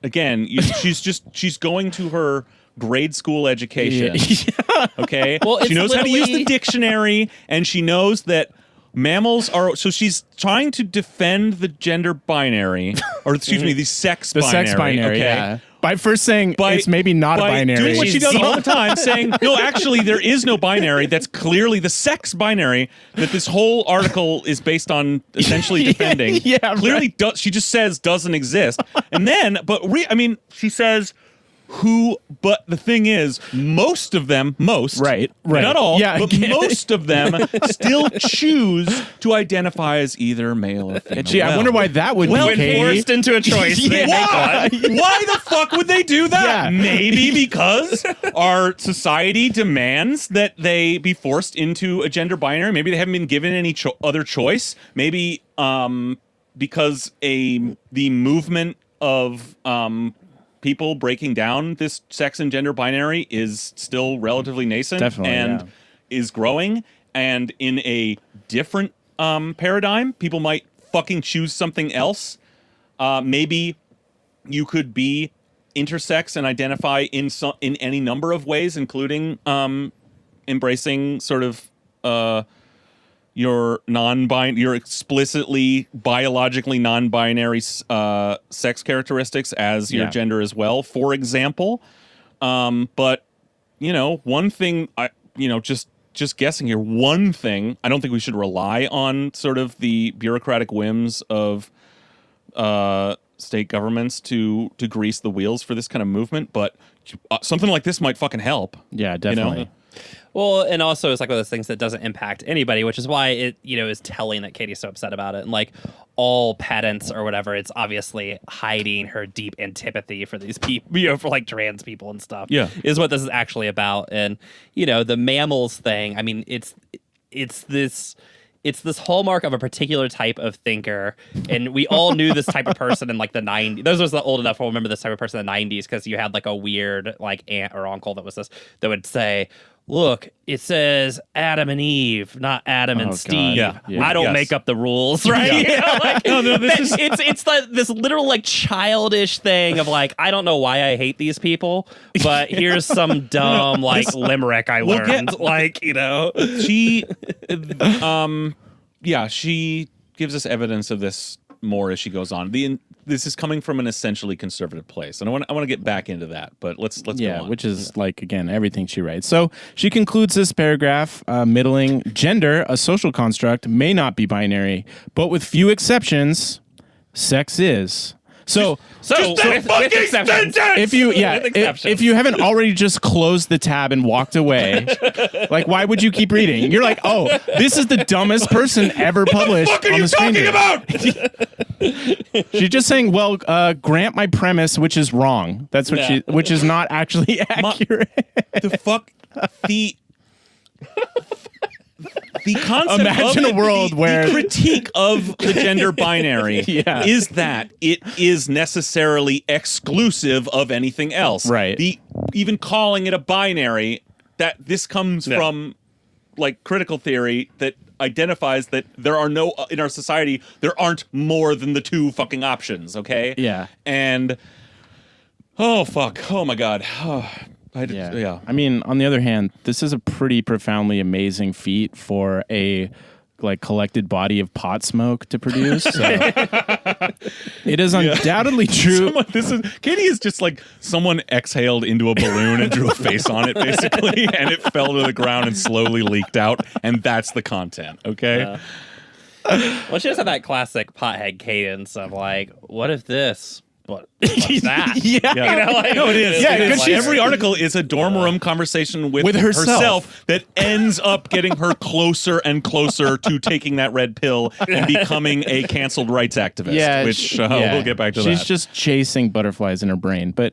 Speaker 2: again, she's going to her grade school education.
Speaker 1: Yeah.
Speaker 2: Okay?
Speaker 3: Well,
Speaker 2: she
Speaker 3: it's
Speaker 2: knows how to use
Speaker 3: literally-
Speaker 2: the dictionary, and she knows that mammals are... So she's trying to defend the gender binary, or excuse me, the sex
Speaker 1: The
Speaker 2: binary.
Speaker 1: sex binary,
Speaker 2: okay?
Speaker 1: yeah. By first saying it's maybe not a
Speaker 2: by
Speaker 1: binary.
Speaker 2: doing what she does all the time, saying, no, actually, there is no binary. That's clearly the sex binary that this whole article is based on essentially defending.
Speaker 1: Yeah,
Speaker 2: clearly, she just says doesn't exist. And then, she says but the thing is, most of them,
Speaker 1: Right.
Speaker 2: not all,
Speaker 1: Yeah,
Speaker 2: but most of them still choose to identify as either male or female.
Speaker 1: Gee, I wonder why that would
Speaker 2: Well,
Speaker 1: be,
Speaker 3: When
Speaker 1: Katie.
Speaker 3: forced into a choice, they make
Speaker 2: Why?
Speaker 3: one.
Speaker 2: Why the fuck would they do that?
Speaker 1: Yeah.
Speaker 2: Maybe because our society demands that they be forced into a gender binary. Maybe they haven't been given any other choice. Maybe because the movement of people breaking down this sex and gender binary is still relatively nascent.
Speaker 1: Definitely,
Speaker 2: and
Speaker 1: yeah.
Speaker 2: is growing. And in a different paradigm, people might fucking choose something else. Maybe you could be intersex and identify in any number of ways, including embracing sort of your explicitly biologically non-binary sex characteristics as your gender as well, for example. But one thing just guessing here, one thing, I don't think we should rely on sort of the bureaucratic whims of state governments to grease the wheels for this kind of movement, but something like this might fucking help.
Speaker 1: Yeah, definitely.
Speaker 3: Well, and also it's like one of those things that doesn't impact anybody, which is why it, is telling that Katie's so upset about it. And like all pedants or whatever, it's obviously hiding her deep antipathy for these people, for like trans people and stuff.
Speaker 2: Yeah.
Speaker 3: Is what this is actually about. And, the mammals thing, I mean, it's this hallmark of a particular type of thinker, and we all knew this type of person in like the 90s. Those was old enough to remember this type of person in the 90s because you had like a weird like aunt or uncle that would say, "Look, it says Adam and Eve, not Adam and Steve.
Speaker 2: Yeah.
Speaker 3: I don't make up the rules, right?"
Speaker 2: No, this is
Speaker 3: it's this literal like childish thing of like, I don't know why I hate these people, but here's some dumb like limerick I learned.
Speaker 2: She gives us evidence of this more as she goes on. This is coming from an essentially conservative place, and I want to get back into that. But let's go on.
Speaker 1: Which is like again everything she writes. So she concludes this paragraph, middling: gender, a social construct, may not be binary, but with few exceptions, sex is. So if you haven't already just closed the tab and walked away, like why would you keep reading? You're like, oh, this is the dumbest person ever published.
Speaker 2: What the fuck are you talking about?
Speaker 1: She's just saying, well, grant my premise, which is wrong. That's what which is not actually accurate.
Speaker 2: The concept
Speaker 1: Imagine
Speaker 2: of
Speaker 1: a world where
Speaker 2: the critique of the gender binary is that it is necessarily exclusive of anything else.
Speaker 1: Right.
Speaker 2: Even calling it a binary, that this comes from like critical theory that identifies that there are no in our society there aren't more than the two fucking options. Okay.
Speaker 1: Yeah.
Speaker 2: And oh my god.
Speaker 1: I mean, on the other hand, this is a pretty profoundly amazing feat for a like collected body of pot smoke to produce. So it is undoubtedly true.
Speaker 2: Katie is just like someone exhaled into a balloon and drew a face on it, basically, and it fell to the ground and slowly leaked out, and that's the content. Okay.
Speaker 3: Well, she does have that classic pothead cadence of like, what if this? What's that?
Speaker 2: No, it is.
Speaker 1: Yeah,
Speaker 2: because every article is a dorm room conversation with herself that ends up getting her closer and closer to taking that red pill and becoming a canceled rights activist.
Speaker 1: Yeah,
Speaker 2: which we'll get back to that.
Speaker 1: She's just chasing butterflies in her brain. But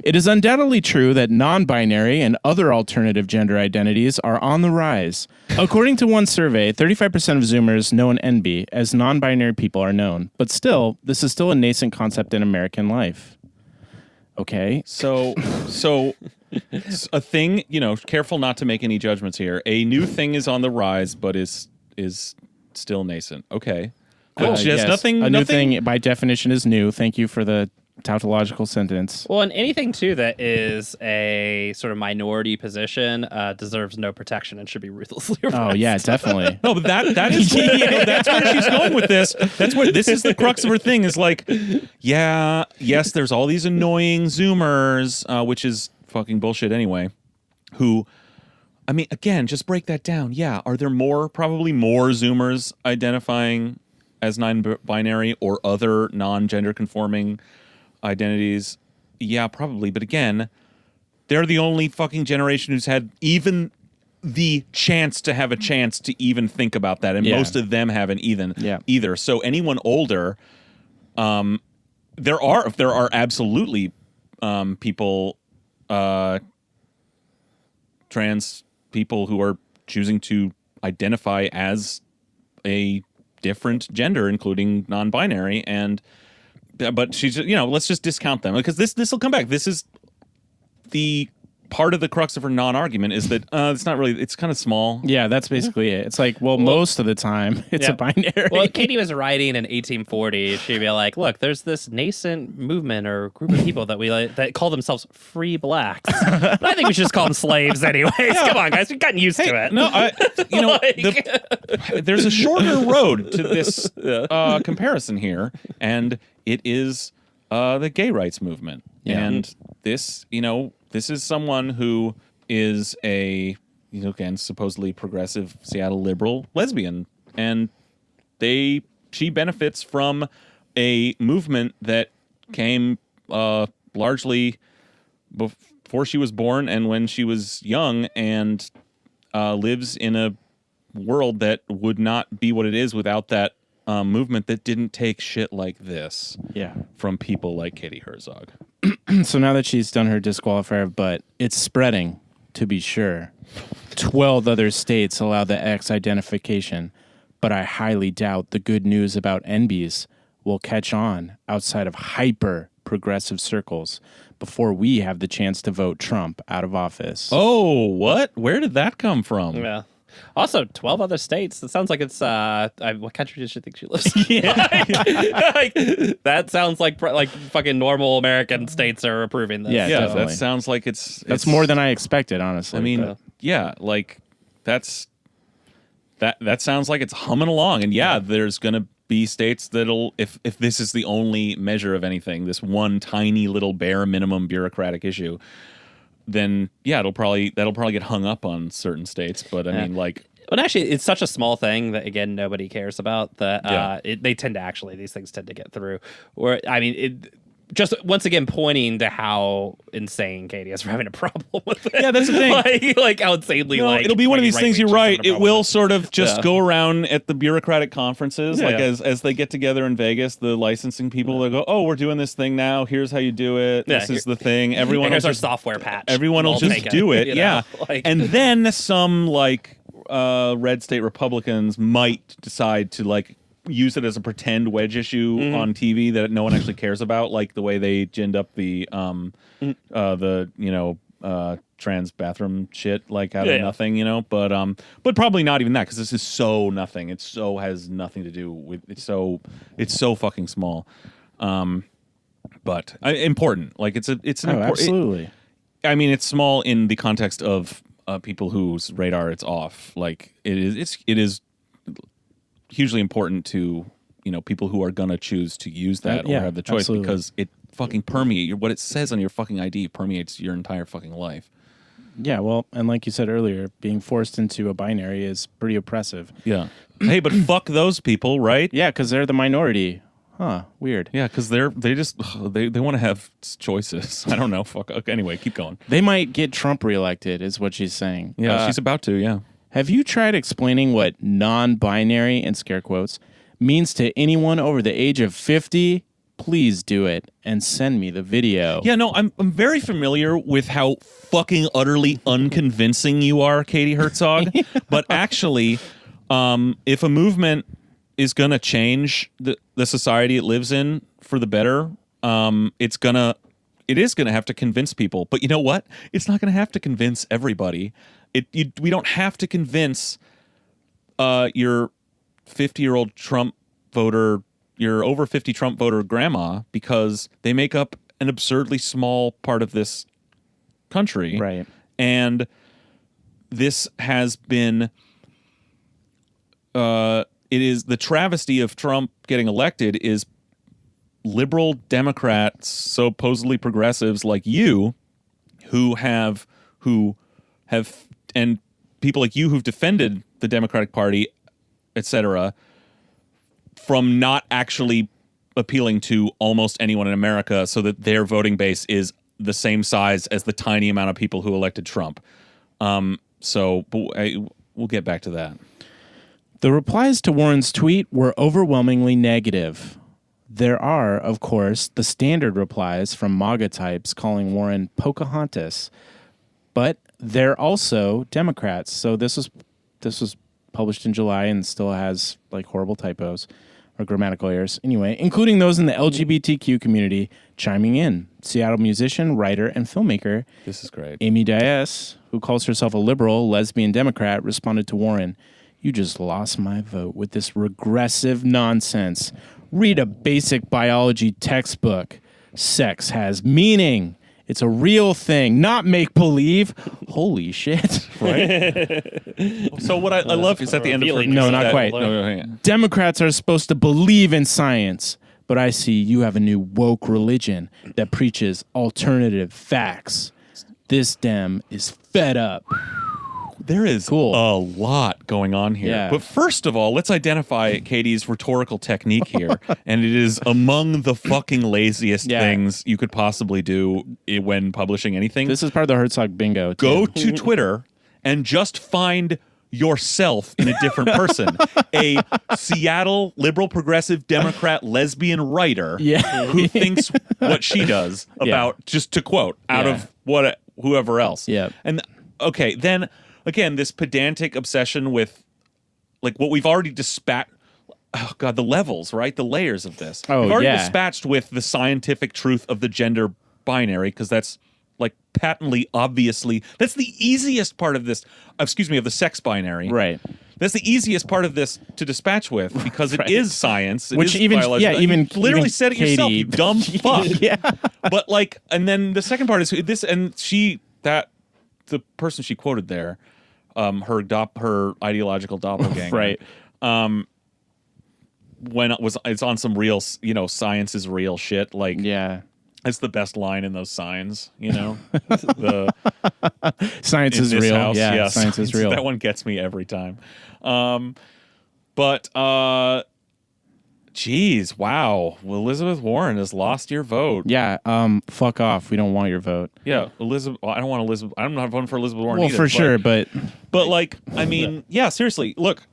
Speaker 1: it is undoubtedly true that non-binary and other alternative gender identities are on the rise. According to one survey, 35% of Zoomers know an NB as non-binary people are known. But still, this is still a nascent concept in American life. Okay.
Speaker 2: So a thing, careful not to make any judgments here. A new thing is on the rise, but is still nascent. Okay. Which has nothing.
Speaker 1: New thing by definition is new. Thank you for the tautological sentence.
Speaker 3: Well, and anything too that is a sort of minority position deserves no protection and should be ruthlessly repressed.
Speaker 1: Oh yeah, definitely.
Speaker 2: No, but that is that's where she's going with this. That's where this is the crux of her thing. Is like, yes, there's all these annoying Zoomers, which is fucking bullshit anyway. Who, I mean, again, just break that down. Yeah, are there probably more Zoomers identifying as non-binary or other non-gender conforming identities? Yeah, probably. But again, they're the only fucking generation who's had even the chance to have a chance to even think about that. And most of them haven't either. So anyone older, there are absolutely people, trans people who are choosing to identify as a different gender, including non-binary, but she's, let's just discount them because this will come back. This is the part of the crux of her non-argument is that it's not really, it's kind of small.
Speaker 1: Yeah, that's basically it. It's like, well, most of the time it's a binary.
Speaker 3: Well, Katie was writing in 1840. She'd be like, look, there's this nascent movement or group of people that call themselves free blacks. But I think we should just call them slaves anyways. Come on, guys. We've gotten used to it.
Speaker 2: No, there's a shorter road to this comparison here, and it is the gay rights movement. Yeah. And this, this is someone who is a, again, supposedly progressive Seattle liberal lesbian. And she benefits from a movement that came largely before she was born and when she was young. And lives in a world that would not be what it is without that movement that didn't take shit like this from people like Katie Herzog.
Speaker 1: So now that she's done her disqualifier, but it's spreading, to be sure. 12 other states allow the X identification, but I highly doubt the good news about NBs will catch on outside of hyper-progressive circles before we have the chance to vote Trump out of office.
Speaker 2: Oh, what? Where did that come from?
Speaker 3: Yeah. Also, 12 other states. It sounds like it's what country does she think she lives in? Like, that sounds like fucking normal American states are approving this.
Speaker 1: Yeah,
Speaker 2: Yeah,
Speaker 1: definitely.
Speaker 2: that sounds like
Speaker 1: That's more than I expected, honestly.
Speaker 2: I mean, like that sounds like it's humming along, and there's gonna be states that'll if this is the only measure of anything, this one tiny little bare minimum bureaucratic issue, then that'll probably get hung up on certain states. But I mean, like,
Speaker 3: but actually, it's such a small thing that again nobody cares about that they tend to these things tend to get through. Or I mean, it just once again pointing to how insane Katie is for having a problem with it.
Speaker 2: Yeah, that's the thing.
Speaker 3: like how insanely
Speaker 2: it'll be one of these things. You're right. It will sort of just go around at the bureaucratic conferences, like as they get together in Vegas, the licensing people they'll go, "Oh, we're doing this thing now. Here's how you do it. This is the thing." Everyone
Speaker 3: here's our software patch.
Speaker 2: Everyone will just do it.
Speaker 3: You know?
Speaker 2: And then some red state Republicans might decide to use it as a pretend wedge issue on TV that no one actually cares about, like the way they ginned up the trans bathroom shit out of nothing, but probably not even that, because this is so nothing. It so has nothing to do with it's so fucking small, but important. Like it's an important.
Speaker 1: Absolutely.
Speaker 2: I mean, it's small in the context of people whose radar it's off. Like it is hugely important to people who are gonna choose to use that or have the choice, because it fucking permeates what it says on your fucking ID permeates your entire fucking life.
Speaker 1: Yeah, well, and like you said earlier, being forced into a binary is pretty oppressive.
Speaker 2: Yeah. Hey, but fuck those people, right?
Speaker 1: Yeah, because they're the minority. Huh? Weird.
Speaker 2: Yeah, because they want to have choices. I don't know. Fuck. Okay, anyway, keep going.
Speaker 1: They might get Trump reelected, is what she's saying.
Speaker 2: Yeah, she's about to. Yeah.
Speaker 1: Have you tried explaining what non-binary, in scare quotes, means to anyone over the age of 50? Please do it and send me the video.
Speaker 2: Yeah, no, I'm very familiar with how fucking utterly unconvincing you are, Katie Herzog. But actually, if a movement is going to change the society it lives in for the better, it is going to have to convince people. But you know what? It's not going to have to convince everybody. We don't have to convince your 50-year-old Trump voter, your over 50 Trump voter grandma, because they make up an absurdly small part of this country.
Speaker 1: Right.
Speaker 2: And this has been it is the travesty of Trump getting elected is liberal Democrats, supposedly progressives like you, who have and people like you who've defended the Democratic Party, etc., from not actually appealing to almost anyone in America, so that their voting base is the same size as the tiny amount of people who elected Trump. We'll get back to that.
Speaker 1: The replies to Warren's tweet were overwhelmingly negative. There are, of course, the standard replies from MAGA types calling Warren Pocahontas, but they're also Democrats. So this was published in July and still has horrible typos or grammatical errors. Anyway, including those in the LGBTQ community chiming in. Seattle musician, writer, and filmmaker
Speaker 2: This is great.
Speaker 1: Amy Diaz, who calls herself a liberal, lesbian Democrat, responded to Warren, "You just lost my vote with this regressive nonsense. Read a basic biology textbook. Sex has meaning. It's a real thing, not make-believe." Holy shit.
Speaker 2: Right? So what I love is at the end of her...
Speaker 1: No, not quite.
Speaker 2: No, hang on.
Speaker 1: Democrats are supposed to believe in science, but I see you have a new woke religion that preaches alternative facts. This Dem is fed up.
Speaker 2: There is
Speaker 1: Cool.
Speaker 2: a lot going on here.
Speaker 1: Yeah.
Speaker 2: But first of all, let's identify Katie's rhetorical technique here. And it is among the fucking laziest things you could possibly do when publishing anything.
Speaker 1: This is part of the Herzog bingo, too.
Speaker 2: Go to Twitter and just find yourself in a different person. A Seattle liberal progressive Democrat lesbian writer who thinks what she does about, just to quote, out of whoever else.
Speaker 1: Yeah.
Speaker 2: And okay, then again, this pedantic obsession with like what we've already dispatched. Oh God, the levels, right? The layers of this.
Speaker 1: Oh,
Speaker 2: we've already dispatched with the scientific truth of the gender binary, because that's like patently, obviously, that's the easiest part of this. Excuse me, of the sex binary.
Speaker 1: Right.
Speaker 2: That's the easiest part of this to dispatch with, because it is science. It
Speaker 1: Which
Speaker 2: is
Speaker 1: even
Speaker 2: biological.
Speaker 1: even
Speaker 2: you literally
Speaker 1: even
Speaker 2: said it yourself,
Speaker 1: Katie,
Speaker 2: you dumb fuck.
Speaker 1: Yeah.
Speaker 2: But like, and then the second part is this, and the person she quoted there, her ideological doppelganger,
Speaker 1: Right.
Speaker 2: When it's on some real, science is real shit. Like, it's the best line in those signs. The
Speaker 1: Science is real.
Speaker 2: House.
Speaker 1: Yeah, science is real.
Speaker 2: That one gets me every time. But geez, wow, Elizabeth Warren has lost your vote.
Speaker 1: Yeah. Fuck off. We don't want your vote.
Speaker 2: Yeah, Elizabeth. Well, I don't want Elizabeth. I'm not voting for Elizabeth Warren.
Speaker 1: Well,
Speaker 2: either,
Speaker 1: for sure, but
Speaker 2: like, I mean, yeah, seriously. Look,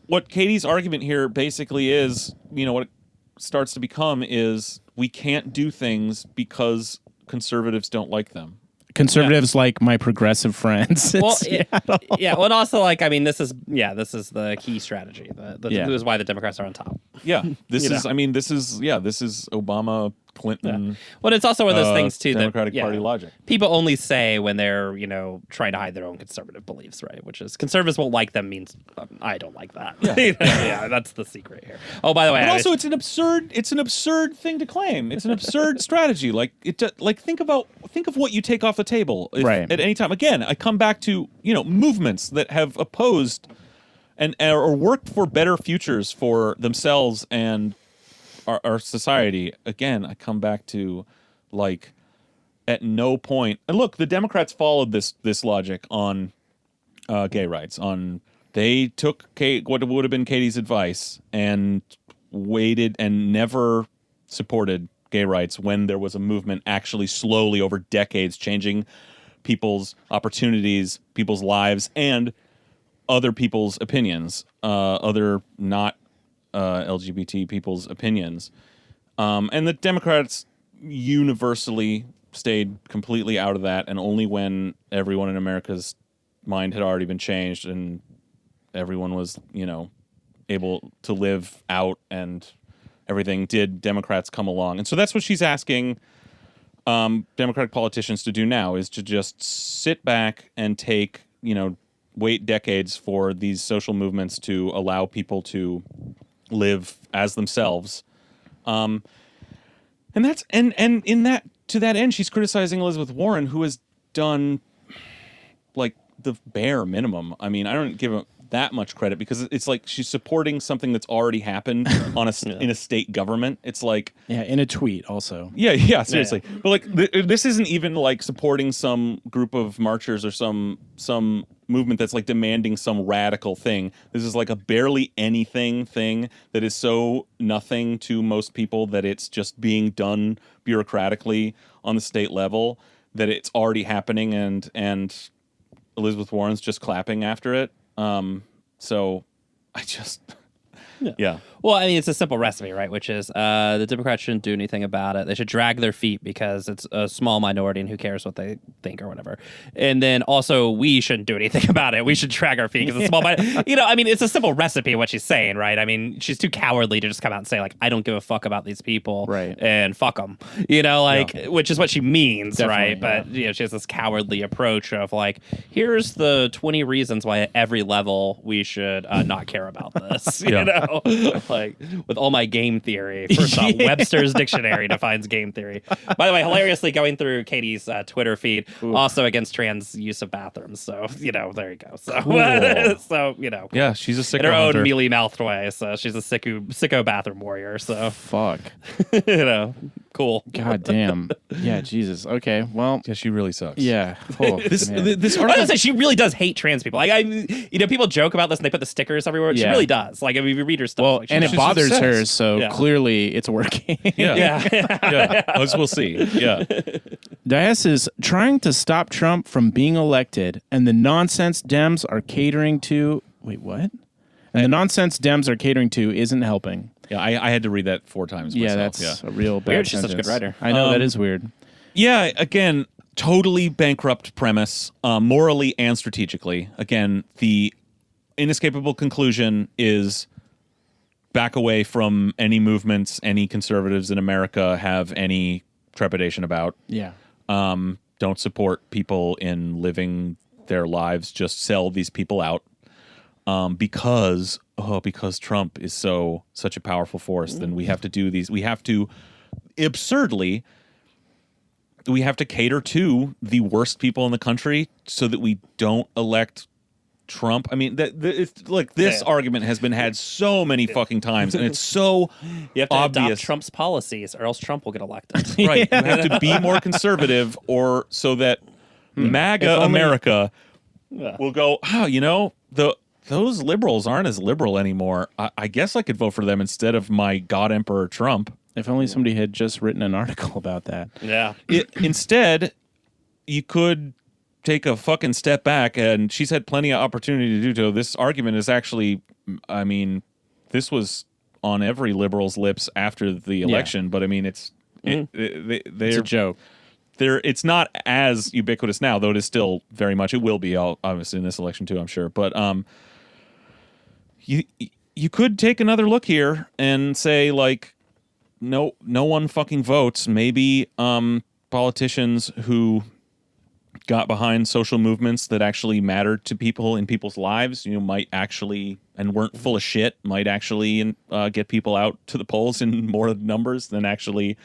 Speaker 2: what Katie's argument here basically is, what it starts to become is we can't do things because conservatives don't like them.
Speaker 1: conservatives like my progressive friends.
Speaker 3: Well, well, and also like, I mean, this is the key strategy. This is why the Democrats are on top.
Speaker 2: Yeah, this is Obama, Clinton.
Speaker 3: Yeah. Well, it's also one of those things too
Speaker 2: Democratic
Speaker 3: that
Speaker 2: Party logic.
Speaker 3: People only say when they're trying to hide their own conservative beliefs, right? Which is conservatives won't like them means I don't like that. Yeah, that's the secret here. Oh, by the way,
Speaker 2: but also it's an absurd thing to claim. It's an absurd strategy. Like think of what you take off the table
Speaker 1: right.
Speaker 2: at any time. Again, I come back to movements that have opposed or worked for better futures for themselves and our society. Again, I come back to like at no point. And look, the Democrats followed this logic on gay rights. They took what would have been Katie's advice and waited and never supported gay rights when there was a movement actually slowly over decades changing people's opportunities, people's lives, and other people's opinions, other not LGBT people's opinions. And the Democrats universally stayed completely out of that, and only when everyone in America's mind had already been changed and everyone was, able to live out and everything, did Democrats come along. And so that's what she's asking Democratic politicians to do now, is to just sit back and wait decades for these social movements to allow people to live as themselves. And that's and in that, to that end, she's criticizing Elizabeth Warren, who has done like the bare minimum. I mean, I don't give her that much credit because it's like she's supporting something that's already happened on in a state government. It's like
Speaker 1: in a tweet also.
Speaker 2: Yeah, seriously. But like this isn't even like supporting some group of marchers or some movement that's like demanding some radical thing. This is like a barely anything thing that is so nothing to most people that it's just being done bureaucratically on the state level, that it's already happening and Elizabeth Warren's just clapping after it. So I just yeah.
Speaker 3: Well, I mean, it's a simple recipe, right? Which is the Democrats shouldn't do anything about it. They should drag their feet because it's a small minority and who cares what they think or whatever. And then also we shouldn't do anything about it. We should drag our feet because it's a small minority. I mean, it's a simple recipe what she's saying, right? I mean, she's too cowardly to just come out and say like, I don't give a fuck about these people,
Speaker 1: right?
Speaker 3: And fuck them, which is what she means, definitely, right? But she has this cowardly approach of like, here's the 20 reasons why at every level we should not care about this, like with all my game theory. First off, Webster's dictionary defines game theory. By the way, hilariously going through Katie's Twitter feed, also against trans use of bathrooms. So, there you go. So,
Speaker 2: cool.
Speaker 3: So,
Speaker 2: yeah, she's a sicko
Speaker 3: in her
Speaker 2: hunter.
Speaker 3: own mealy mouthed way. So she's a sicko bathroom warrior. So
Speaker 1: fuck.
Speaker 3: Cool.
Speaker 1: God damn. Yeah, Jesus. Okay, well,
Speaker 2: Yeah, she really sucks.
Speaker 1: yeah. Oh,
Speaker 2: This
Speaker 1: man.
Speaker 2: this
Speaker 3: I was
Speaker 2: article.
Speaker 3: gonna say she really does hate trans people. People joke about this and they put the stickers everywhere. She
Speaker 1: Yeah.
Speaker 3: really does. Like, if you read her stuff,
Speaker 1: Well,
Speaker 3: like, she
Speaker 1: and it
Speaker 3: does.
Speaker 2: she's
Speaker 1: bothers her,
Speaker 2: obsessed.
Speaker 1: so
Speaker 3: Yeah.
Speaker 1: clearly it's working.
Speaker 2: Yeah.
Speaker 3: yeah.
Speaker 2: Yeah. As we'll see. Yeah.
Speaker 1: Dias is trying to stop Trump from being elected, and the nonsense Dems are catering to. Wait, what? And the nonsense Dems are catering to isn't helping.
Speaker 2: Yeah. I had to read that 4 times.
Speaker 1: Yeah,
Speaker 2: myself.
Speaker 1: that's a real bad
Speaker 3: Weird, she's such a good
Speaker 1: sentence.
Speaker 3: writer.
Speaker 1: I know, that is weird.
Speaker 2: Yeah, again, totally bankrupt premise, morally and strategically. Again, the inescapable conclusion is back away from any movements any conservatives in America have any trepidation about.
Speaker 1: Yeah.
Speaker 2: Don't support people in living their lives. Just sell these people out because Trump is such a powerful force. Then we have to do these. We have to absurdly. We have to cater to the worst people in the country so that we don't elect Trump. I mean, it's like this argument has been had so many fucking times, and it's so
Speaker 3: You have to
Speaker 2: obvious.
Speaker 3: adopt Trump's policies, or else Trump will get elected.
Speaker 2: Right, you have to be more conservative, or so that MAGA America will go. Oh, those liberals aren't as liberal anymore. I guess I could vote for them instead of my God Emperor Trump.
Speaker 1: If only somebody had just written an article about that.
Speaker 3: Yeah.
Speaker 2: Instead, you could take a fucking step back, and she's had plenty of opportunity to do so. This argument is actually, I mean, this was on every liberal's lips after the election, but I mean, it's
Speaker 1: It's a joke.
Speaker 2: it's not as ubiquitous now, though it is still very much. It will be obviously in this election too, I'm sure. But you could take another look here and say, like, no one fucking votes. Maybe politicians who got behind social movements that actually mattered to people in people's lives, might actually, and weren't full of shit, might actually get people out to the polls in more numbers than actually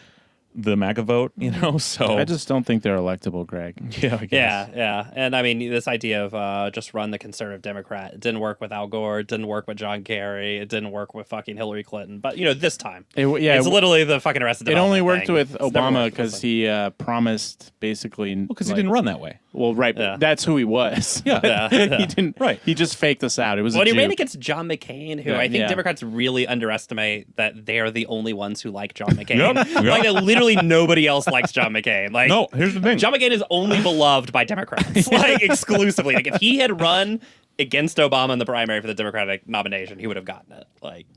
Speaker 2: the MAGA vote, so
Speaker 1: I just don't think they're electable, Greg.
Speaker 2: yeah, I guess.
Speaker 3: Yeah. And I mean, this idea of just run the conservative Democrat, it didn't work with Al Gore, it didn't work with John Kerry, it didn't work with fucking Hillary Clinton. But, this time. It's literally the fucking Arrested
Speaker 1: It
Speaker 3: Development
Speaker 1: only worked
Speaker 3: thing.
Speaker 1: with
Speaker 3: It's never
Speaker 1: Obama
Speaker 3: worked with
Speaker 1: because he promised basically.
Speaker 2: Because he didn't run that way.
Speaker 1: Well, right.
Speaker 3: Yeah.
Speaker 1: That's who he was.
Speaker 2: Yeah.
Speaker 1: He didn't.
Speaker 2: Right.
Speaker 1: He just faked us out. It was
Speaker 3: When
Speaker 1: a
Speaker 3: he ran
Speaker 1: juke.
Speaker 3: against John McCain, who
Speaker 1: Yeah.
Speaker 3: I think
Speaker 1: Yeah.
Speaker 3: Democrats really underestimate that they're the only ones who like John McCain.
Speaker 2: Yep.
Speaker 3: Like, that literally nobody else likes John McCain. Like,
Speaker 2: No, here's the thing.
Speaker 3: John McCain is only beloved by Democrats, like, exclusively. Like, if he had run against Obama in the primary for the Democratic nomination, he would have gotten it. Like,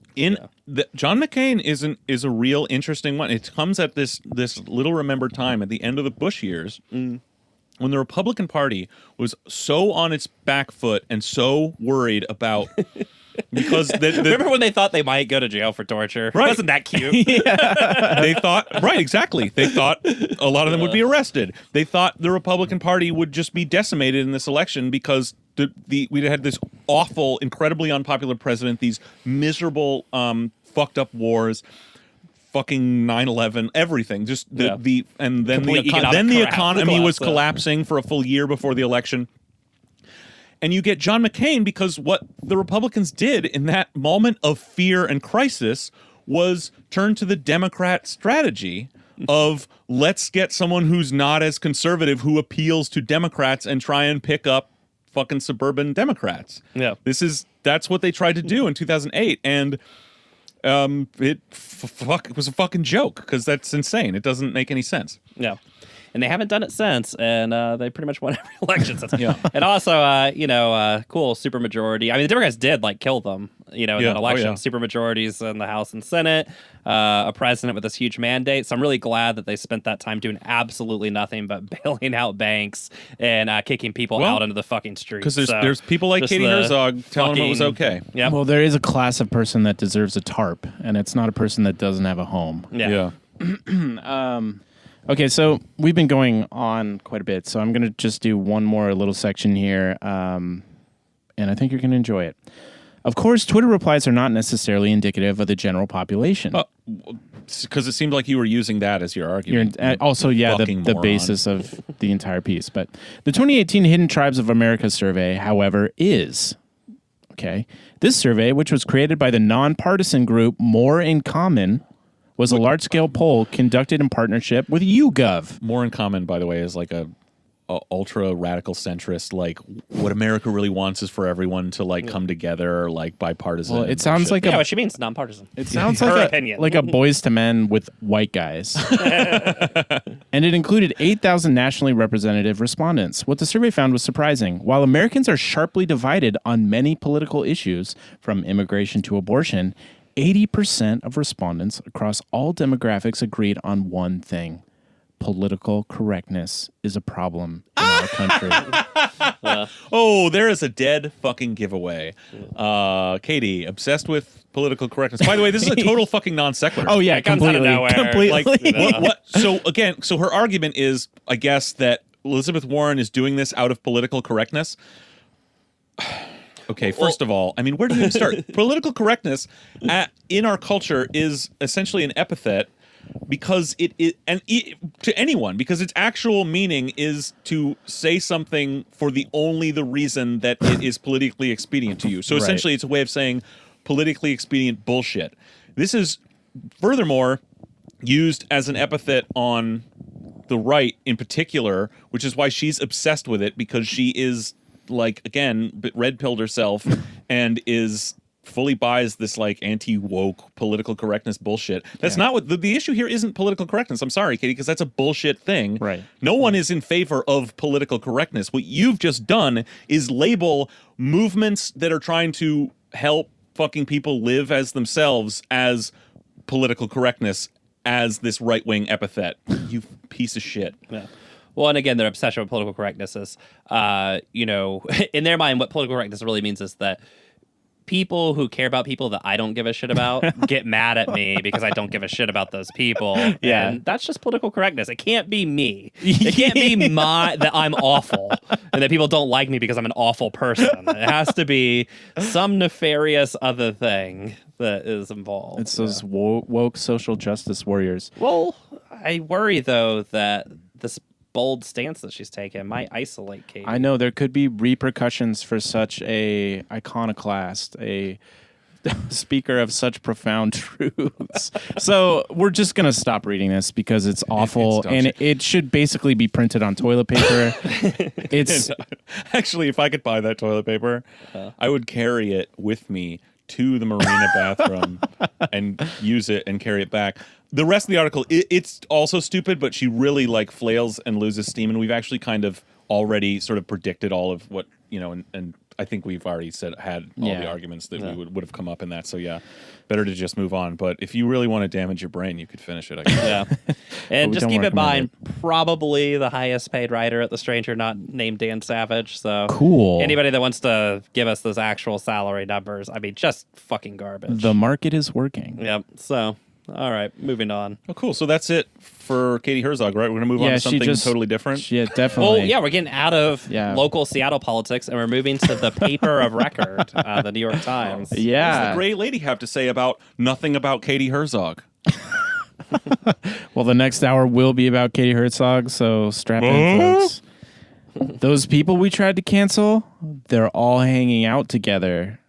Speaker 2: John McCain is a real interesting one. It comes at this little remembered time at the end of the Bush years. When the Republican Party was so on its back foot and so worried about because
Speaker 3: remember when they thought they might go to jail for torture?
Speaker 2: Right.
Speaker 3: Wasn't that cute?
Speaker 2: they thought exactly. They thought a lot of them would be arrested. They thought the Republican Party would just be decimated in this election because we had this awful, incredibly unpopular president, these miserable, fucked up wars. Fucking 9/11, everything. Just and then
Speaker 3: Complete
Speaker 2: the
Speaker 3: economic
Speaker 2: economy was
Speaker 3: collapse.
Speaker 2: collapsing for a full year before the election. And you get John McCain because what the Republicans did in that moment of fear and crisis was turn to the Democrat strategy of let's get someone who's not as conservative who appeals to Democrats and try and pick up fucking suburban Democrats.
Speaker 3: Yeah.
Speaker 2: That's what they tried to do in 2008, and it was a fucking joke because that's insane. It doesn't make any sense.
Speaker 3: Yeah. And they haven't done it since, and they pretty much won every election since.
Speaker 2: Yeah.
Speaker 3: And also, cool supermajority. I mean, the Democrats did kill them, in that election.
Speaker 2: Oh, yeah.
Speaker 3: Supermajorities in the House and Senate, a president with this huge mandate. So I'm really glad that they spent that time doing absolutely nothing but bailing out banks and kicking people out into the fucking streets.
Speaker 2: Because there's people like Katie Herzog telling them it was okay.
Speaker 3: Yeah.
Speaker 1: Well, there is a class of person that deserves a tarp, and it's not a person that doesn't have a home.
Speaker 3: Yeah.
Speaker 1: Okay, so we've been going on quite a bit, so I'm going to just do one more little section here, and I think you're going to enjoy it. Of course, Twitter replies are not necessarily indicative of the general population.
Speaker 2: Because it seemed like you were using that as your argument.
Speaker 1: The
Speaker 2: Moron.
Speaker 1: basis of the entire piece. But the 2018 Hidden Tribes of America survey, however, is... Okay. This survey, which was created by the nonpartisan group More in Common... was a large-scale poll conducted in partnership with YouGov.
Speaker 2: More in Common, by the way, is like a ultra radical centrist. Like, what America really wants is for everyone to like come together, like bipartisan.
Speaker 1: Well, it sounds like
Speaker 3: What she means nonpartisan.
Speaker 1: it sounds
Speaker 3: Her
Speaker 1: like
Speaker 3: opinion.
Speaker 1: like a Boys to Men with white guys. And it included 8,000 nationally representative respondents. What the survey found was surprising. While Americans are sharply divided on many political issues, from immigration to abortion, 80% of respondents across all demographics agreed on one thing. Political correctness is a problem in our country.
Speaker 2: Oh, there is a dead fucking giveaway. Katie, obsessed with political correctness. By the way, this is a total fucking non sequitur.
Speaker 1: Oh yeah,
Speaker 3: It comes out of
Speaker 1: completely.
Speaker 3: nowhere.
Speaker 1: Completely.
Speaker 2: Like, what? So again, so her argument is, I guess, that Elizabeth Warren is doing this out of political correctness. Okay, first of all, I mean, where do you even start? Political correctness in our culture is essentially an epithet because to anyone, because its actual meaning is to say something for the reason that it is politically expedient to you. So
Speaker 1: Right.
Speaker 2: essentially, it's a way of saying politically expedient bullshit. This is furthermore used as an epithet on the right in particular, which is why she's obsessed with it, because she is, like, again, red-pilled herself and is fully buys this like anti-woke political correctness bullshit. That's not what the issue here isn't political correctness. I'm sorry, Katie, because that's a bullshit thing.
Speaker 1: Right.
Speaker 2: No one is in favor of political correctness. What you've just done is label movements that are trying to help fucking people live as themselves as political correctness, as this right-wing epithet. You piece of shit.
Speaker 3: Yeah. Well, and again, their obsession with political correctness is, in their mind, what political correctness really means is that people who care about people that I don't give a shit about get mad at me because I don't give a shit about those people.
Speaker 1: Yeah.
Speaker 3: And that's just political correctness. It can't be me. It can't be that I'm awful and that people don't like me because I'm an awful person. It has to be some nefarious other thing that is involved.
Speaker 1: It's those woke social justice warriors.
Speaker 3: Well, I worry, though, that this bold stance that she's taken might isolate Katie.
Speaker 1: I know there could be repercussions for such a iconoclast, a speaker of such profound truths. So we're just going to stop reading this because it's awful, and it should basically be printed on toilet paper. It's
Speaker 2: Actually, if I could buy that toilet paper, I would carry it with me to the marina bathroom and use it and carry it back. The rest of the article, it's also stupid, but she really like flails and loses steam, and we've actually kind of already sort of predicted all of what, and I think we've already had all the arguments that we would have come up in that. So yeah, better to just move on. But if you really want to damage your brain, you could finish it, I guess.
Speaker 3: Yeah. And
Speaker 1: we
Speaker 3: just
Speaker 1: don't
Speaker 3: keep in
Speaker 1: recommend
Speaker 3: mind, probably the highest paid writer at The Stranger, not named Dan Savage. So
Speaker 1: cool.
Speaker 3: Anybody that wants to give us those actual salary numbers, I mean, just fucking garbage.
Speaker 1: The market is working.
Speaker 3: Yep. So, all right, moving on.
Speaker 2: Oh, cool. So that's it for Katie Herzog, right? We're going to move on to something totally different.
Speaker 1: Yeah, definitely.
Speaker 3: Oh, yeah, we're getting out of local Seattle politics, and we're moving to the paper of record, the New York Times.
Speaker 2: What does the gray lady have to say about nothing about Katie Herzog?
Speaker 1: Well, the next hour will be about Katie Herzog, so strap in, folks. Those people we tried to cancel, they're all hanging out together.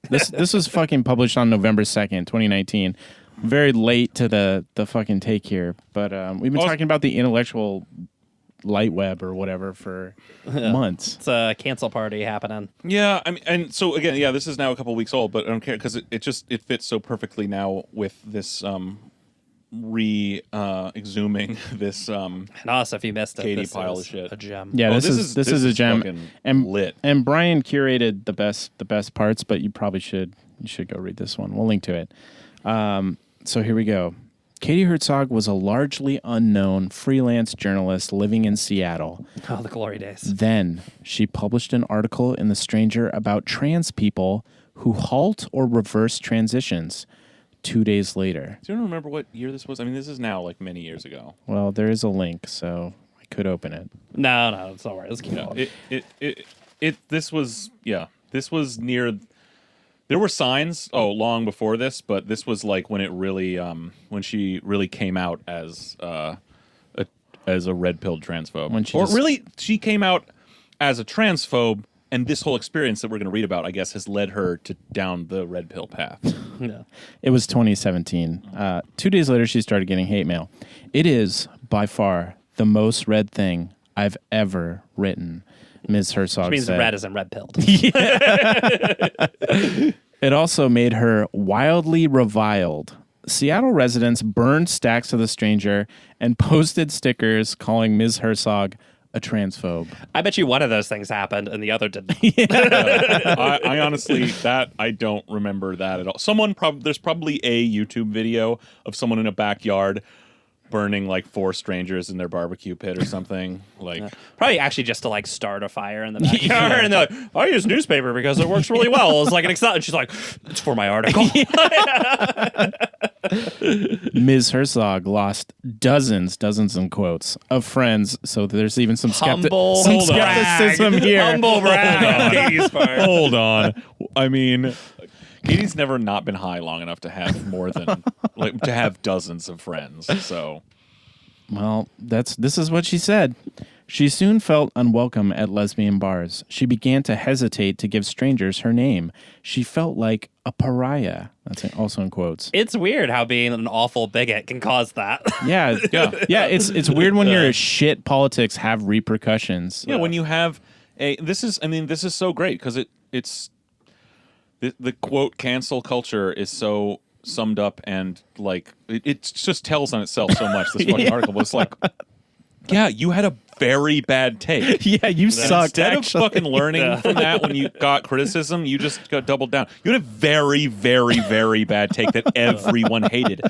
Speaker 1: This was fucking published on November 2nd, 2019. Very late to the fucking take here, but we've been talking about the intellectual light web or whatever for months.
Speaker 3: It's a cancel party happening.
Speaker 2: Yeah, I mean, and so again, this is now a couple weeks old, but I don't care because it fits so perfectly now with this exhuming this
Speaker 3: And also, if you missed it,
Speaker 2: Katie
Speaker 3: this
Speaker 2: pile
Speaker 3: is
Speaker 2: of shit.
Speaker 3: a gem.
Speaker 1: Yeah, this is a gem,
Speaker 2: fucking
Speaker 1: and
Speaker 2: lit.
Speaker 1: And Brian curated the best parts, but you probably should go read this one. We'll link to it. So here we go. Katie Herzog was a largely unknown freelance journalist living in Seattle.
Speaker 3: Oh, the glory days.
Speaker 1: Then she published an article in The Stranger about trans people who halt or reverse transitions. 2 days later.
Speaker 2: Do you remember what year this was? I mean, this is now like many years ago.
Speaker 1: Well, there is a link, so I could open it.
Speaker 3: No, it's all right. Let's keep going.
Speaker 2: This was near. There were signs, long before this, but this was like when it really, when she really came out as a red-pilled transphobe.
Speaker 1: When she
Speaker 2: she came out as a transphobe and this whole experience that we're going to read about, I guess, has led her to down the red pill path.
Speaker 3: Yeah.
Speaker 1: It was 2017. 2 days later, she started getting hate mail. It is by far the most read thing I've ever written, Ms. Herzog
Speaker 3: Which means
Speaker 1: said.
Speaker 3: red isn't red pilled.
Speaker 1: It also made her wildly reviled. Seattle residents burned stacks of The Stranger and posted stickers calling Ms. Herzog a transphobe.
Speaker 3: I bet you one of those things happened and the other didn't.
Speaker 2: I honestly, I don't remember that at all. There's probably a YouTube video of someone in a backyard burning like 4 strangers in their barbecue pit or something. Like
Speaker 3: Probably actually just to like start a fire in the backyard. And they're like, I use newspaper because it works really well. It's like an Excel. And she's like, it's for my article.
Speaker 1: Ms. Herzog lost dozens in quotes, of friends. So there's even some skepticism here.
Speaker 3: Humble brag on Katie's part.
Speaker 2: Hold on. I mean, Katie's never not been high long enough to have more than to have dozens of friends. So,
Speaker 1: well, this is what she said. She soon felt unwelcome at lesbian bars. She began to hesitate to give strangers her name. She felt like a pariah. That's also in quotes.
Speaker 3: It's weird how being an awful bigot can cause that.
Speaker 1: Yeah. It's weird when your shit politics have repercussions.
Speaker 2: yeah, when you have this is so great because it's the quote cancel culture is so summed up and like it just tells on itself so much. This fucking article, but it's like, yeah, you had a very bad take.
Speaker 1: Yeah, you sucked.
Speaker 2: Instead
Speaker 1: actually.
Speaker 2: of fucking learning from that when you got criticism, you just got doubled down. You had a very, very, very bad take that everyone hated.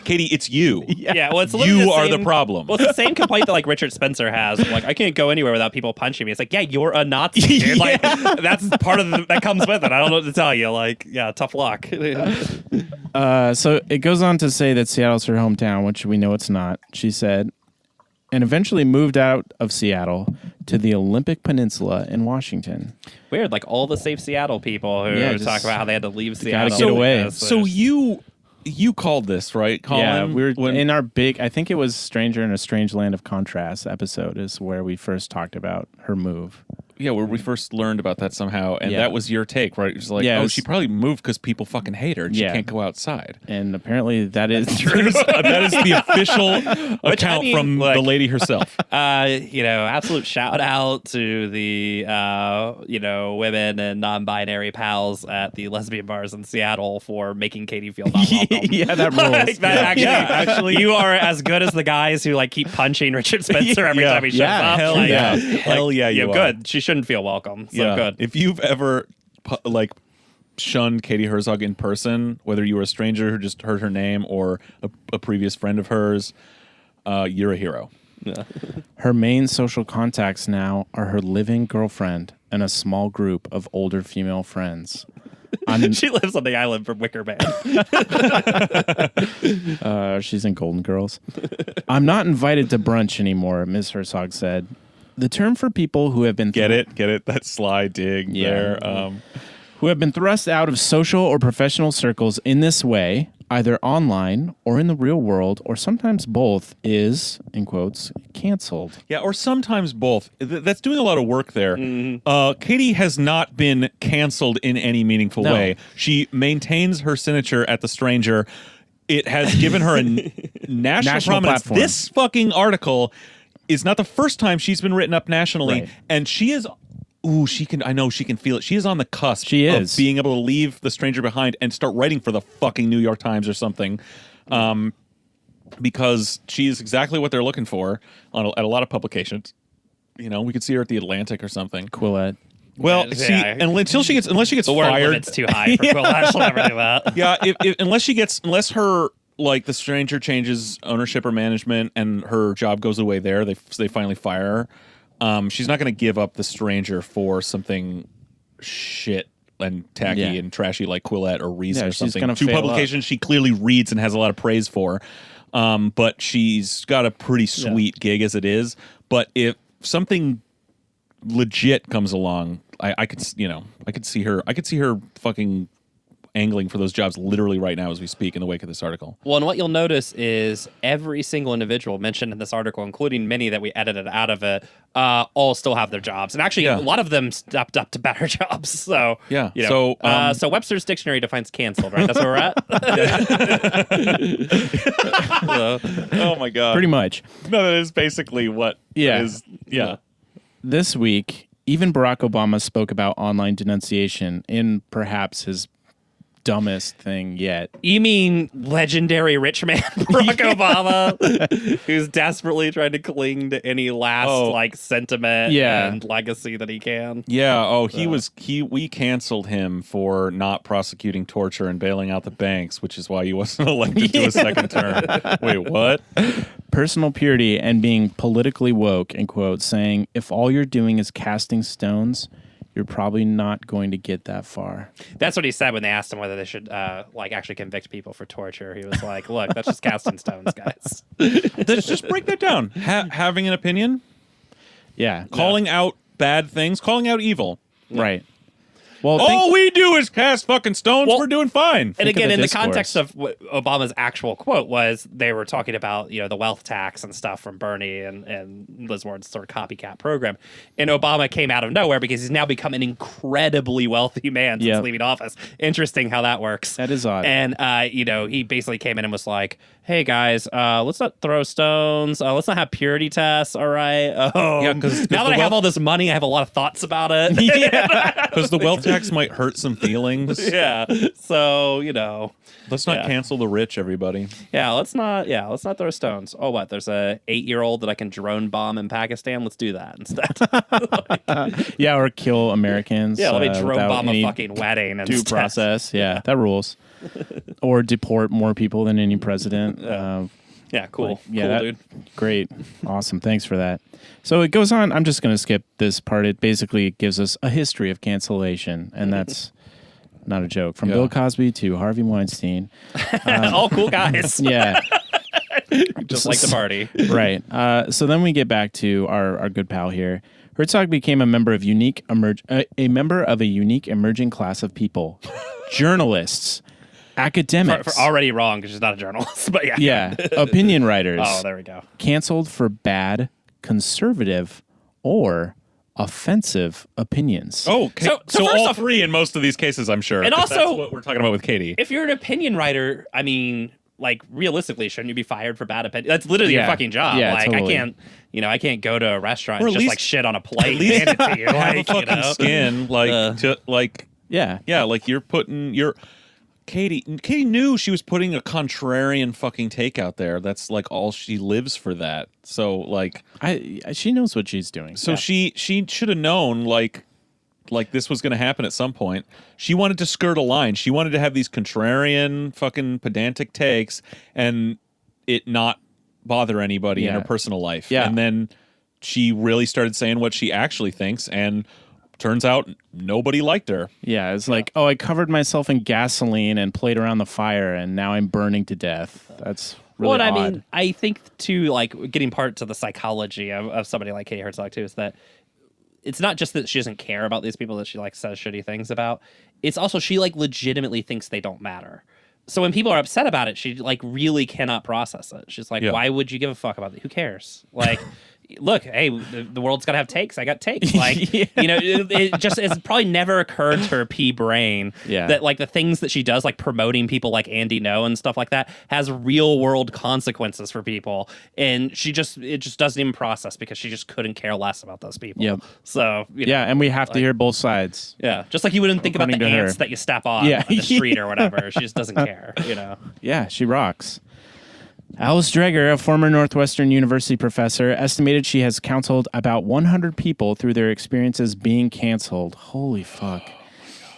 Speaker 2: Katie, it's you.
Speaker 3: Yeah, well, it's literally
Speaker 2: you are the problem.
Speaker 3: Well, it's the same complaint that like Richard Spencer has. Like, I can't go anywhere without people punching me. It's like, yeah, you're a Nazi, dude. Like, that's part of that comes with it. I don't know what to tell you. Like, yeah, tough luck.
Speaker 1: So it goes on to say that Seattle's her hometown, which we know it's not. She said, and eventually moved out of Seattle to the Olympic Peninsula in Washington.
Speaker 3: Weird, like all the safe Seattle people who talk about how they had to leave Seattle.
Speaker 1: Gotta get away.
Speaker 2: So you called this, right, Colin?
Speaker 1: Yeah, we were in our I think it was Stranger in a Strange Land of Contrast episode is where we first talked about her move.
Speaker 2: Yeah, where we first learned about that somehow, and that was your take, right? It was like, she probably moved because people fucking hate her, and she can't go outside.
Speaker 1: And apparently that is true.
Speaker 2: That is the official account from the lady herself.
Speaker 3: Absolute shout out to the women and non-binary pals at the lesbian bars in Seattle for making Katie feel not welcome.
Speaker 1: Yeah, that rules.
Speaker 3: Actually, you are as good as the guys who like keep punching Richard Spencer every time he shows up.
Speaker 2: Hell yeah, you are.
Speaker 3: Good. She shouldn't feel welcome. So good.
Speaker 2: If you've ever shunned Katie Herzog in person, whether you were a stranger who just heard her name or a previous friend of hers, you're a hero.
Speaker 3: Yeah.
Speaker 1: Her main social contacts now are her living girlfriend and a small group of older female friends.
Speaker 3: She lives on the island from Wicker Man.
Speaker 1: She's in Golden Girls. I'm not invited to brunch anymore, Ms. Herzog said. The term for people who have been...
Speaker 2: Get it? That sly dig there.
Speaker 1: Who have been thrust out of social or professional circles in this way, either online or in the real world, or sometimes both, is, in quotes, canceled.
Speaker 2: Yeah, or sometimes both. That's doing a lot of work there. Mm-hmm. Katie has not been canceled in any meaningful way. She maintains her signature at The Stranger. It has given her a national prominence.
Speaker 1: Platform.
Speaker 2: This fucking article is not the first time she's been written up nationally, and she is... Ooh, I know she can feel it. She is on the cusp of being able to leave The Stranger behind and start writing for the fucking New York Times or something. Because she is exactly what they're looking for at a lot of publications. You know, we could see her at the Atlantic or something.
Speaker 1: Quillette.
Speaker 2: Well, unless she gets
Speaker 3: the
Speaker 2: fired,
Speaker 3: it's too high for Quillette. She'll never do that.
Speaker 2: Yeah, unless her The Stranger changes ownership or management and her job goes away there, they finally fire her. She's not going to give up The Stranger for something shit and tacky and trashy like Quillette or Reason or something. Two publications she clearly reads and has a lot of praise for. But she's got a pretty sweet gig as it is. But if something legit comes along, I could see her fucking angling for those jobs literally right now as we speak in the wake of this article.
Speaker 3: Well, and what you'll notice is every single individual mentioned in this article, including many that we edited out of it, all still have their jobs. And actually, a lot of them stepped up to better jobs. So,
Speaker 2: yeah.
Speaker 3: You know, so Webster's Dictionary defines canceled, right? That's where we're at?
Speaker 2: Oh, my God.
Speaker 1: Pretty much.
Speaker 2: No, that is basically what is. Yeah.
Speaker 1: This week, even Barack Obama spoke about online denunciation in perhaps his dumbest thing yet.
Speaker 3: You mean legendary rich man Barack Obama, who's desperately trying to cling to any last sentiment and legacy that he can?
Speaker 2: Yeah. We canceled him for not prosecuting torture and bailing out the banks, which is why he wasn't elected to a second term. Wait, what?
Speaker 1: Personal purity and being politically woke, in quotes, saying, if all you're doing is casting stones, you're probably not going to get that far.
Speaker 3: That's what he said when they asked him whether they should actually convict people for torture. He was like, look, that's just casting stones, guys.
Speaker 2: Let's just break that down. Having an opinion.
Speaker 1: Yeah.
Speaker 2: Calling out bad things, calling out evil.
Speaker 1: Right. Well,
Speaker 2: all we do is cast fucking stones. We're doing fine.
Speaker 3: And again, in the context of what Obama's actual quote was, they were talking about the wealth tax and stuff from Bernie and Liz Warren's sort of copycat program. And Obama came out of nowhere because he's now become an incredibly wealthy man since leaving office. Interesting how that works.
Speaker 1: That is odd.
Speaker 3: And he basically came in and was like, hey guys, let's not throw stones. Let's not have purity tests. All right.
Speaker 2: Yeah, because
Speaker 3: now that I have all this money, I have a lot of thoughts about it.
Speaker 2: Because the wealth tax might hurt some feelings.
Speaker 3: Yeah. So,
Speaker 2: let's not cancel the rich, everybody.
Speaker 3: Yeah, let's not throw stones. Oh, what? There's a 8-year-old that I can drone bomb in Pakistan. Let's do that instead.
Speaker 1: Yeah, or kill Americans.
Speaker 3: Yeah, let me drone bomb a fucking wedding and
Speaker 1: due process. Yeah, that rules. Or deport more people than any president.
Speaker 3: Yeah, cool.
Speaker 1: Dude. Great. Awesome. Thanks for that. So it goes on. I'm just going to skip this part. It basically gives us a history of cancellation, and that's not a joke. From Bill Cosby to Harvey Weinstein.
Speaker 3: All cool guys.
Speaker 1: Yeah.
Speaker 3: Just like the party.
Speaker 1: Right. So then we get back to our good pal here. Herzog became a member of a unique emerging class of people. Journalists. Academics.
Speaker 3: For already wrong because she's not a journalist, but yeah.
Speaker 1: Yeah. Opinion writers.
Speaker 3: Oh, there we go.
Speaker 1: Canceled for bad, conservative, or offensive opinions.
Speaker 2: Oh, so
Speaker 3: first
Speaker 2: all
Speaker 3: off,
Speaker 2: three in most of these cases, I'm sure.
Speaker 3: And also,
Speaker 2: that's what we're talking about with Katie.
Speaker 3: If you're an opinion writer, I mean, realistically, shouldn't you be fired for bad opinion? That's literally your fucking job.
Speaker 1: Yeah, totally.
Speaker 3: I can't go to a restaurant
Speaker 2: or
Speaker 3: and just shit on a plate and hand it to you.
Speaker 2: Have a fucking skin, you're putting your. Katie knew she was putting a contrarian fucking take out there. That's all she lives for that. So
Speaker 1: she knows what she's doing.
Speaker 2: So she should have known this was going to happen at some point. She wanted to skirt a line. She wanted to have these contrarian fucking pedantic takes and it not bother anybody in her personal life.
Speaker 1: Yeah.
Speaker 2: And then she really started saying what she actually thinks, and turns out nobody liked her.
Speaker 1: Yeah, it's I covered myself in gasoline and played around the fire, and now I'm burning to death. That's really odd.
Speaker 3: I mean, I think, too, getting part to the psychology of somebody like Katie Herzog, too, is that it's not just that she doesn't care about these people that she, says shitty things about. It's also she, legitimately thinks they don't matter. So when people are upset about it, she, really cannot process it. She's like, why would you give a fuck about it? Who cares? Look, hey, the world's got to have takes. I got takes. It's probably never occurred to her pea brain that the things that she does, promoting people like Andy No and stuff like that, has real world consequences for people. And it just doesn't even process because she just couldn't care less about those people.
Speaker 1: Yep.
Speaker 3: So,
Speaker 1: and we have to hear both sides.
Speaker 3: Yeah. Just like you wouldn't think about the ants that you step on the street or whatever. She just doesn't care,
Speaker 1: Yeah, she rocks. Alice Dreger, a former Northwestern University professor, estimated she has counseled about 100 people through their experiences being canceled. Holy fuck.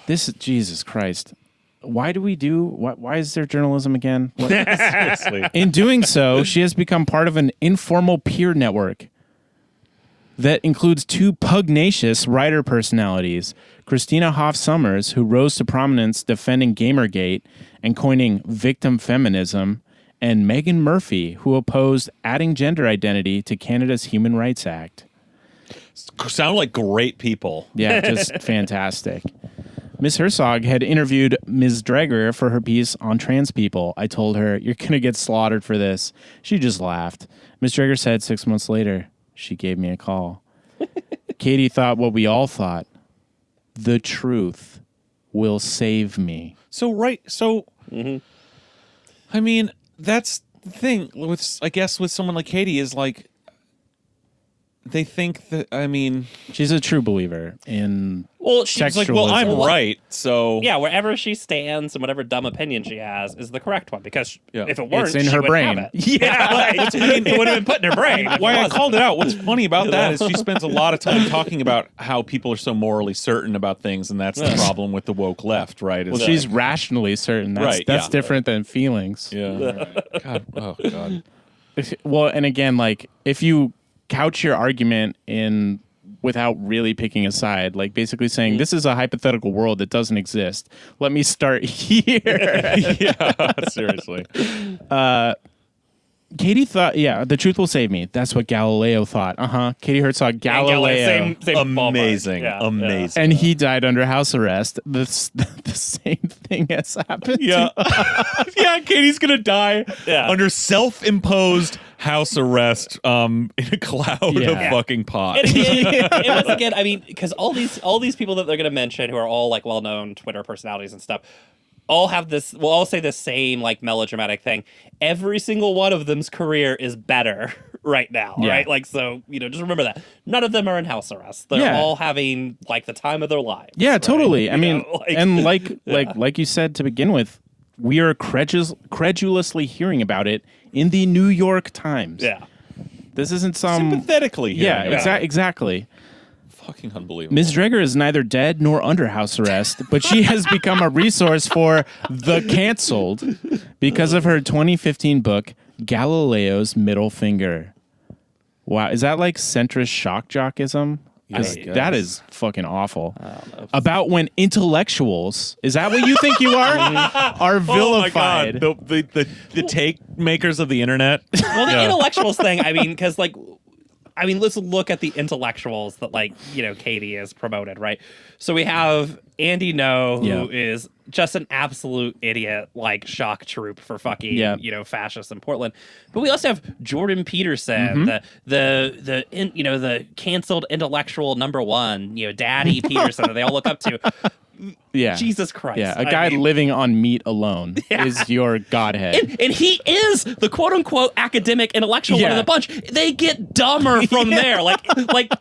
Speaker 1: Jesus Christ. Why is there journalism again?
Speaker 2: Seriously.
Speaker 1: In doing so, she has become part of an informal peer network that includes two pugnacious writer personalities, Christina Hoff Sommers, who rose to prominence defending Gamergate and coining victim feminism, and Megan Murphy, who opposed adding gender identity to Canada's Human Rights Act.
Speaker 2: Sound like great people.
Speaker 1: Yeah, just fantastic. Miss Herzog had interviewed Ms. Dreger for her piece on trans people. I told her, "You're going to get slaughtered for this." She just laughed. Ms. Dreger said 6 months later, she gave me a call. Katie thought what we all thought. The truth will save me.
Speaker 2: I mean, that's the thing with, I guess, with someone like Katie is like, they think that, I mean,
Speaker 1: She's a true believer in
Speaker 2: she's like, well, I'm right, so
Speaker 3: Yeah, wherever she stands and whatever dumb opinion she has is the correct one, because if it weren't,
Speaker 1: It's in
Speaker 3: she
Speaker 1: her
Speaker 3: wouldn't
Speaker 1: brain.
Speaker 3: have it. It would have been put in her brain.
Speaker 2: why I called it out. What's funny about that is she spends a lot of time talking about how people are so morally certain about things, and that's the problem with the woke left, right?
Speaker 1: Well, she's rationally certain. That's different than feelings.
Speaker 2: Yeah. God. Oh, God.
Speaker 1: Well, and again, like, if you couch your argument in without really picking a side, like basically saying this is a hypothetical world that doesn't exist. Let me start here.
Speaker 2: Yeah, seriously.
Speaker 1: Katie thought, the truth will save me. That's what Galileo thought. Katie Herzog, Galileo.
Speaker 3: Same
Speaker 2: Amazing.
Speaker 3: ballpark.
Speaker 2: Amazing.
Speaker 1: And he died under house arrest. The same thing has happened.
Speaker 2: Yeah. Yeah, Katie's going to die under self-imposed house arrest in a cloud of fucking pot.
Speaker 3: And once again, I mean, because all these people that they're going to mention, who are all like well-known Twitter personalities and stuff, all have this, will all say the same like melodramatic thing. Every single one of them's career is better right now, right? Like, so, just remember that. None of them are in house arrest. They're all having like the time of their lives.
Speaker 1: Yeah,
Speaker 3: right?
Speaker 1: totally. I mean, and like you said to begin with, we are credulously hearing about it in the New York Times.
Speaker 3: Yeah.
Speaker 1: This isn't some
Speaker 2: sympathetically hearing about it.
Speaker 1: Exactly.
Speaker 2: Fucking unbelievable.
Speaker 1: Ms. Dreger is neither dead nor under house arrest, but she has become a resource for the canceled because of her 2015 book, Galileo's Middle Finger. Wow, is that like centrist shock jockism? That is fucking awful. About when intellectuals, is that what you think you are vilified?
Speaker 2: Oh my God. The take makers of the internet.
Speaker 3: Well, the intellectuals thing, I mean, because let's look at the intellectuals that Katie is promoted, right? So we have Andy No, who is just an absolute idiot, like shock troop for fucking fascists in Portland. But we also have Jordan Peterson, the canceled intellectual #1, Daddy Peterson, that they all look up to.
Speaker 1: Yeah.
Speaker 3: Jesus Christ.
Speaker 1: Yeah, a guy living on meat alone is your godhead.
Speaker 3: And he is the quote-unquote academic intellectual one of the bunch. They get dumber from there. Like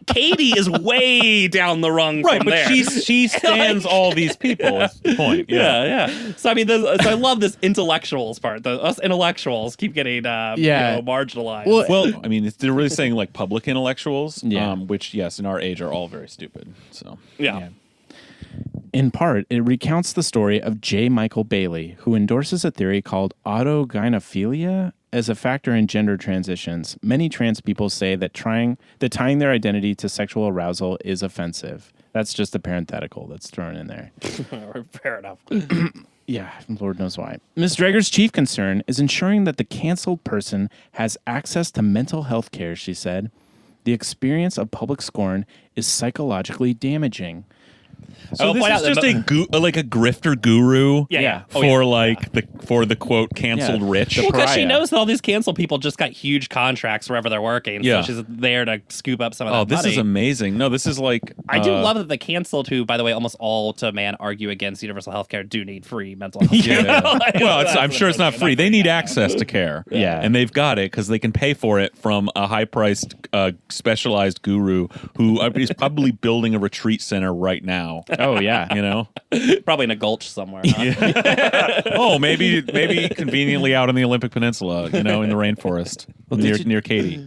Speaker 3: Katie is way down the rung from there.
Speaker 2: Right, but she stands all these people, is the point.
Speaker 3: Yeah. So, I mean, so I love this intellectuals part. Us intellectuals keep getting marginalized.
Speaker 2: Well, I mean, they're really saying like public intellectuals, which, yes, in our age are all very stupid. So,
Speaker 3: yeah.
Speaker 1: In part, it recounts the story of J. Michael Bailey, who endorses a theory called autogynephilia as a factor in gender transitions. Many trans people say that tying their identity to sexual arousal is offensive. That's just a parenthetical that's thrown in there.
Speaker 3: Fair enough.
Speaker 1: Yeah, Lord knows why. Ms. Dreger's chief concern is ensuring that the canceled person has access to mental health care, she said. The experience of public scorn is psychologically damaging.
Speaker 2: So this is just a grifter guru for the quote canceled rich.
Speaker 3: Well, because she knows that all these canceled people just got huge contracts wherever they're working, so she's there to scoop up some of that money.
Speaker 2: This is amazing. No, this is like...
Speaker 3: I do love that the canceled, who, by the way, almost all to man argue against universal health care, do need free mental health care.
Speaker 2: I'm sure it's not free. They need access to care.
Speaker 1: Yeah.
Speaker 2: And they've got it because they can pay for it from a high-priced, specialized guru who is probably building a retreat center right now.
Speaker 1: Oh, yeah.
Speaker 3: Probably in a gulch somewhere. Huh?
Speaker 2: Oh, maybe conveniently out on the Olympic Peninsula, in the rainforest near Katie.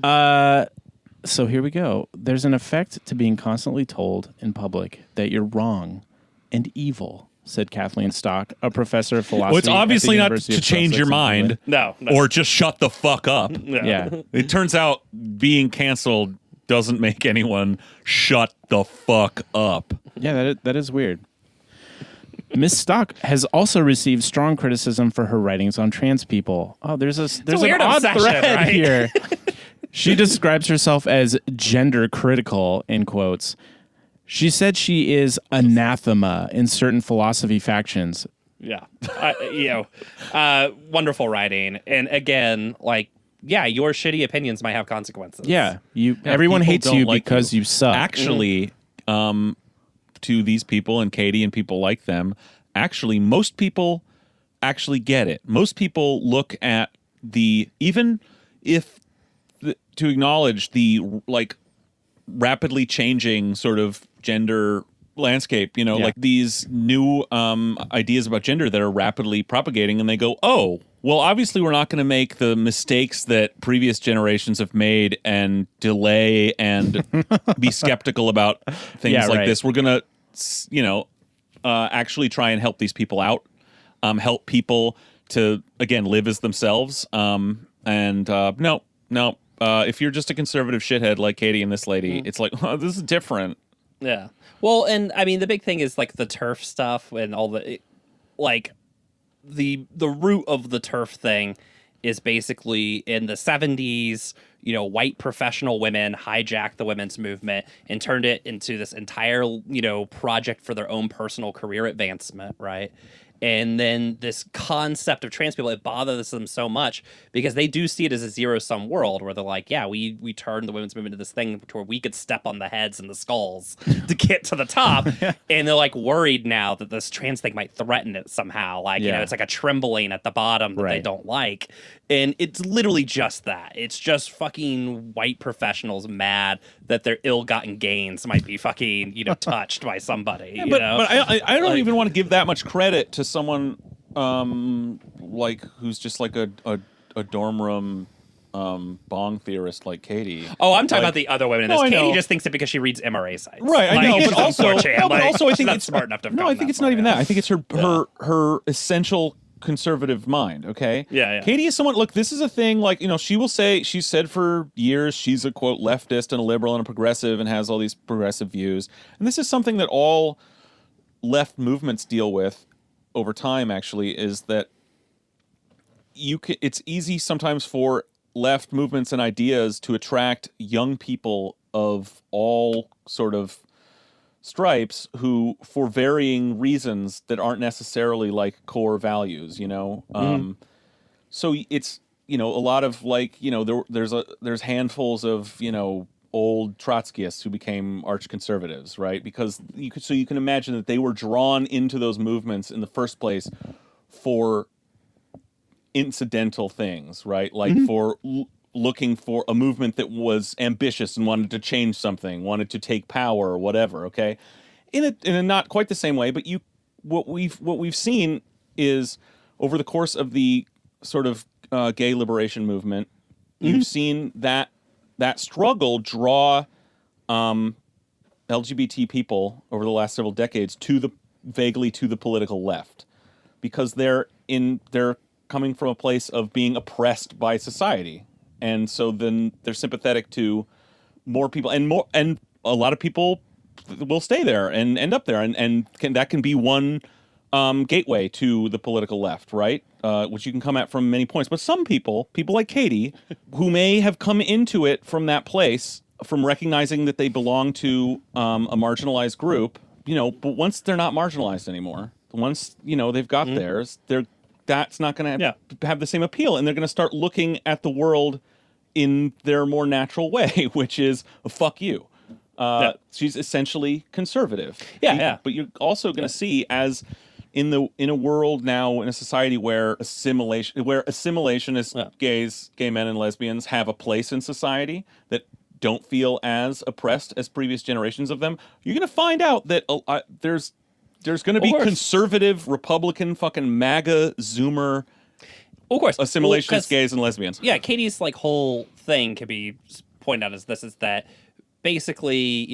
Speaker 1: So here we go. There's an effect to being constantly told in public that you're wrong and evil, said Kathleen Stock, a professor of philosophy.
Speaker 2: Well, it's obviously not
Speaker 1: University
Speaker 2: to
Speaker 1: of
Speaker 2: change
Speaker 1: Sussex
Speaker 2: your
Speaker 1: in
Speaker 2: mind.
Speaker 3: No.
Speaker 2: Or just shut the fuck up.
Speaker 1: Yeah.
Speaker 2: It turns out being canceled doesn't make anyone shut the fuck up.
Speaker 1: Yeah, that is weird. Miss Stock has also received strong criticism for her writings on trans people. Oh, there's an odd thread here. She describes herself as gender critical, in quotes. She said she is anathema in certain philosophy factions.
Speaker 3: Yeah. Wonderful writing. And again, like, yeah, your shitty opinions might have consequences.
Speaker 1: Yeah, everyone
Speaker 2: people
Speaker 1: hates
Speaker 2: don't
Speaker 1: you
Speaker 2: like
Speaker 1: because you suck.
Speaker 2: Actually, to these people and Katie and people like them, actually, most people actually get it. Most people look at to acknowledge the like rapidly changing sort of gender landscape, like these new ideas about gender that are rapidly propagating, and they go, oh, well, obviously we're not going to make the mistakes that previous generations have made and delay and be skeptical about things like this. We're going to, actually try and help these people out, help people to, again, live as themselves. No, if you're just a conservative shithead like Katie and this lady, it's like, oh, this is different.
Speaker 3: Yeah. Well, and I mean, the big thing is like the turf stuff and all the, like, the root of the turf thing is basically in the 70s, white professional women hijacked the women's movement and turned it into this entire, project for their own personal career advancement, right? And then this concept of trans people, it bothers them so much because they do see it as a zero-sum world where they're like, yeah, we turned the women's movement into this thing where we could step on the heads and the skulls to get to the top. And they're like worried now that this trans thing might threaten it somehow. Like, it's like a trembling at the bottom that they don't like. And it's literally just that. It's just fucking white professionals mad that their ill-gotten gains might be fucking, touched by somebody.
Speaker 2: But I don't even want to give that much credit to someone like who's just like a dorm room bong theorist like Katie.
Speaker 3: Oh, I'm talking about the other women in this. Katie just thinks it because she reads MRA sites.
Speaker 2: Right, I know. But also, I think
Speaker 3: it's smart enough to have
Speaker 2: I think it's not even that. I think it's her essential conservative mind, okay?
Speaker 3: Yeah.
Speaker 2: Katie is someone, look, this is a thing, like, she will say, she's said for years, she's a, quote, leftist and a liberal and a progressive and has all these progressive views. And this is something that all left movements deal with over time, actually, is that it's easy sometimes for left movements and ideas to attract young people of all sort of stripes who, for varying reasons that aren't necessarily like core values, so it's, a lot of like, there's handfuls of, old Trotskyists who became arch conservatives, right? Because you can imagine that they were drawn into those movements in the first place for incidental things, right? Like for looking for a movement that was ambitious and wanted to change something, wanted to take power or whatever, okay? In a not quite the same way, but what we've seen is over the course of the sort of gay liberation movement, you've seen that struggle draw LGBT people over the last several decades vaguely to the political left, because they're coming from a place of being oppressed by society. And so then they're sympathetic to more people, and a lot of people will stay there and end up there, and that can be one gateway to the political left, right? Which you can come at from many points. But some people like Katie, who may have come into it from that place, from recognizing that they belong to a marginalized group, but once they're not marginalized anymore, once they've got theirs, that's not going to have the same appeal, and they're going to start looking at the world in their more natural way, which is fuck you. She's essentially conservative. But you're also going to see, as in a world now, in a society where assimilationists, gays, gay men, and lesbians have a place in society that don't feel as oppressed as previous generations of them, you're going to find out that there's going to be conservative, Republican, fucking MAGA, Zoomer,
Speaker 3: of course,
Speaker 2: assimilationists, gays, and lesbians.
Speaker 3: Yeah, Katie's like whole thing could be pointed out as this: is that basically,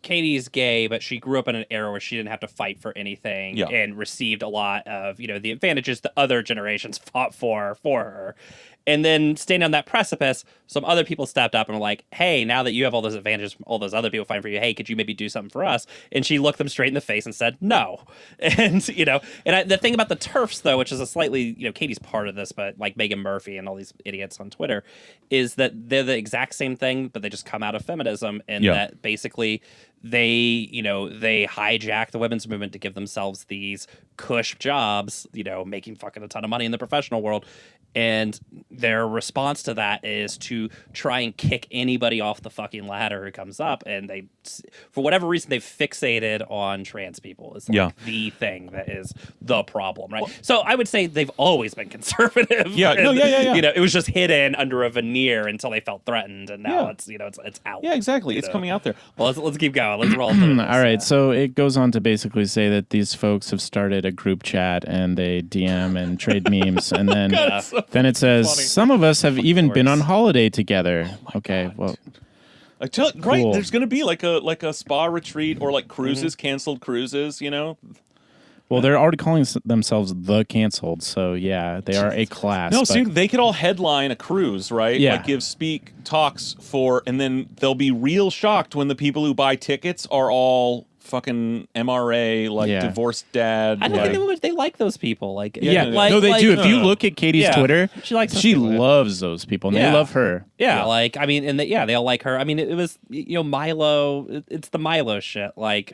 Speaker 3: Katie's gay, but she grew up in an era where she didn't have to fight for anything and received a lot of, the advantages that other generations fought for her. And then standing on that precipice, some other people stepped up and were like, hey, now that you have all those advantages from all those other people fighting for you, hey, could you maybe do something for us? And she looked them straight in the face and said, no. And, the thing about the TERFs, though, which is a slightly, Katie's part of this, but like Megan Murphy and all these idiots on Twitter, is that they're the exact same thing, but they just come out of feminism, and that basically they hijack the women's movement to give themselves these cush jobs, making fucking a ton of money in the professional world. And their response to that is to try and kick anybody off the fucking ladder who comes up. And they, for whatever reason, they've fixated on trans people as the thing that is the problem, right? Well, so I would say they've always been conservative.
Speaker 2: Yeah,
Speaker 3: and, it was just hidden under a veneer until they felt threatened, and now it's out.
Speaker 2: Yeah, exactly. It's coming out there.
Speaker 3: Well, let's keep going. Let's roll through this.
Speaker 1: All right, so it goes on to basically say that these folks have started a group chat and they DM and trade memes, and then then it says
Speaker 2: funny.
Speaker 1: Some of us have even been on holiday together. Okay, well.
Speaker 2: Right, there's going to be like a spa retreat or like cruises, canceled cruises,
Speaker 1: Well, they're already calling themselves the canceled, so yeah, they are a class.
Speaker 2: No, see, they could all headline a cruise, right?
Speaker 1: Yeah.
Speaker 2: Like give talks and then they'll be real shocked when the people who buy tickets are all fucking MRA, divorced dad.
Speaker 3: I don't think they like those people. Like,
Speaker 1: no, they do. If you look at Katie's Twitter, she loves those people, and they love her.
Speaker 3: Yeah, like, I mean, and they all like her. I mean, it was, Milo, it's the Milo shit. Like,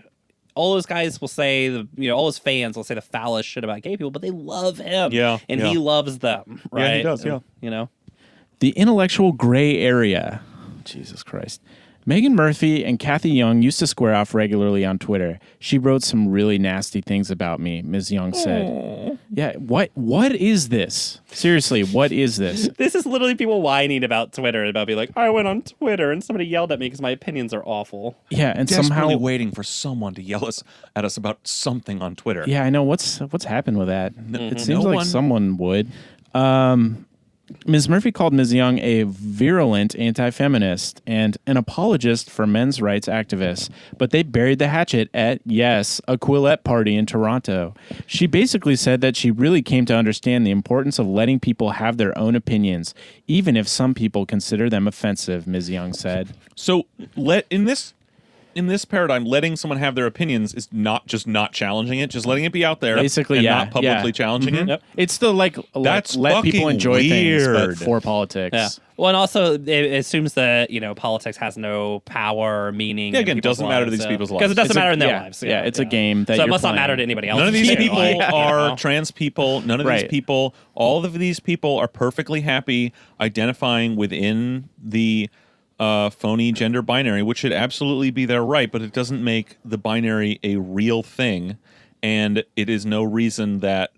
Speaker 3: all those guys will say, all his fans will say the foulest shit about gay people, but they love him.
Speaker 2: Yeah.
Speaker 3: And he loves them, right?
Speaker 2: Yeah, he does,
Speaker 1: The intellectual gray area. Jesus Christ. Megan Murphy and Kathy Young used to square off regularly on Twitter. She wrote some really nasty things about me, Ms. Young said. Aww. Yeah, what is this? Seriously, what is this?
Speaker 3: This is literally people whining about Twitter, about being like, I went on Twitter and somebody yelled at me because my opinions are awful.
Speaker 1: Yeah, and
Speaker 2: desperately waiting for someone to yell at us about something on Twitter.
Speaker 1: Yeah, I know. What's happened with that? It seems like someone would. Ms. Murphy called Ms. Young a virulent anti-feminist and an apologist for men's rights activists, but they buried the hatchet at, a Quillette party in Toronto. She basically said that she really came to understand the importance of letting people have their own opinions, even if some people consider them offensive, Ms. Young said.
Speaker 2: So in this paradigm, letting someone have their opinions is not challenging it, just letting it be out there.
Speaker 1: Basically,
Speaker 2: and not publicly challenging it.
Speaker 1: Yep. It's the
Speaker 2: that's
Speaker 1: let people enjoy
Speaker 2: weird.
Speaker 1: things, but for politics.
Speaker 3: Yeah. Well, and also it assumes that politics has no power or meaning.
Speaker 2: Yeah, again, it doesn't matter to these people's lives
Speaker 3: because it doesn't matter in their lives.
Speaker 1: Yeah, it's a game that
Speaker 3: so
Speaker 1: it
Speaker 3: must
Speaker 1: playing.
Speaker 3: not matter to anybody else.
Speaker 2: None of these people are trans people. None of these people. All of these people are perfectly happy identifying within the phony gender binary, which should absolutely be their right, but it doesn't make the binary a real thing, and it is no reason that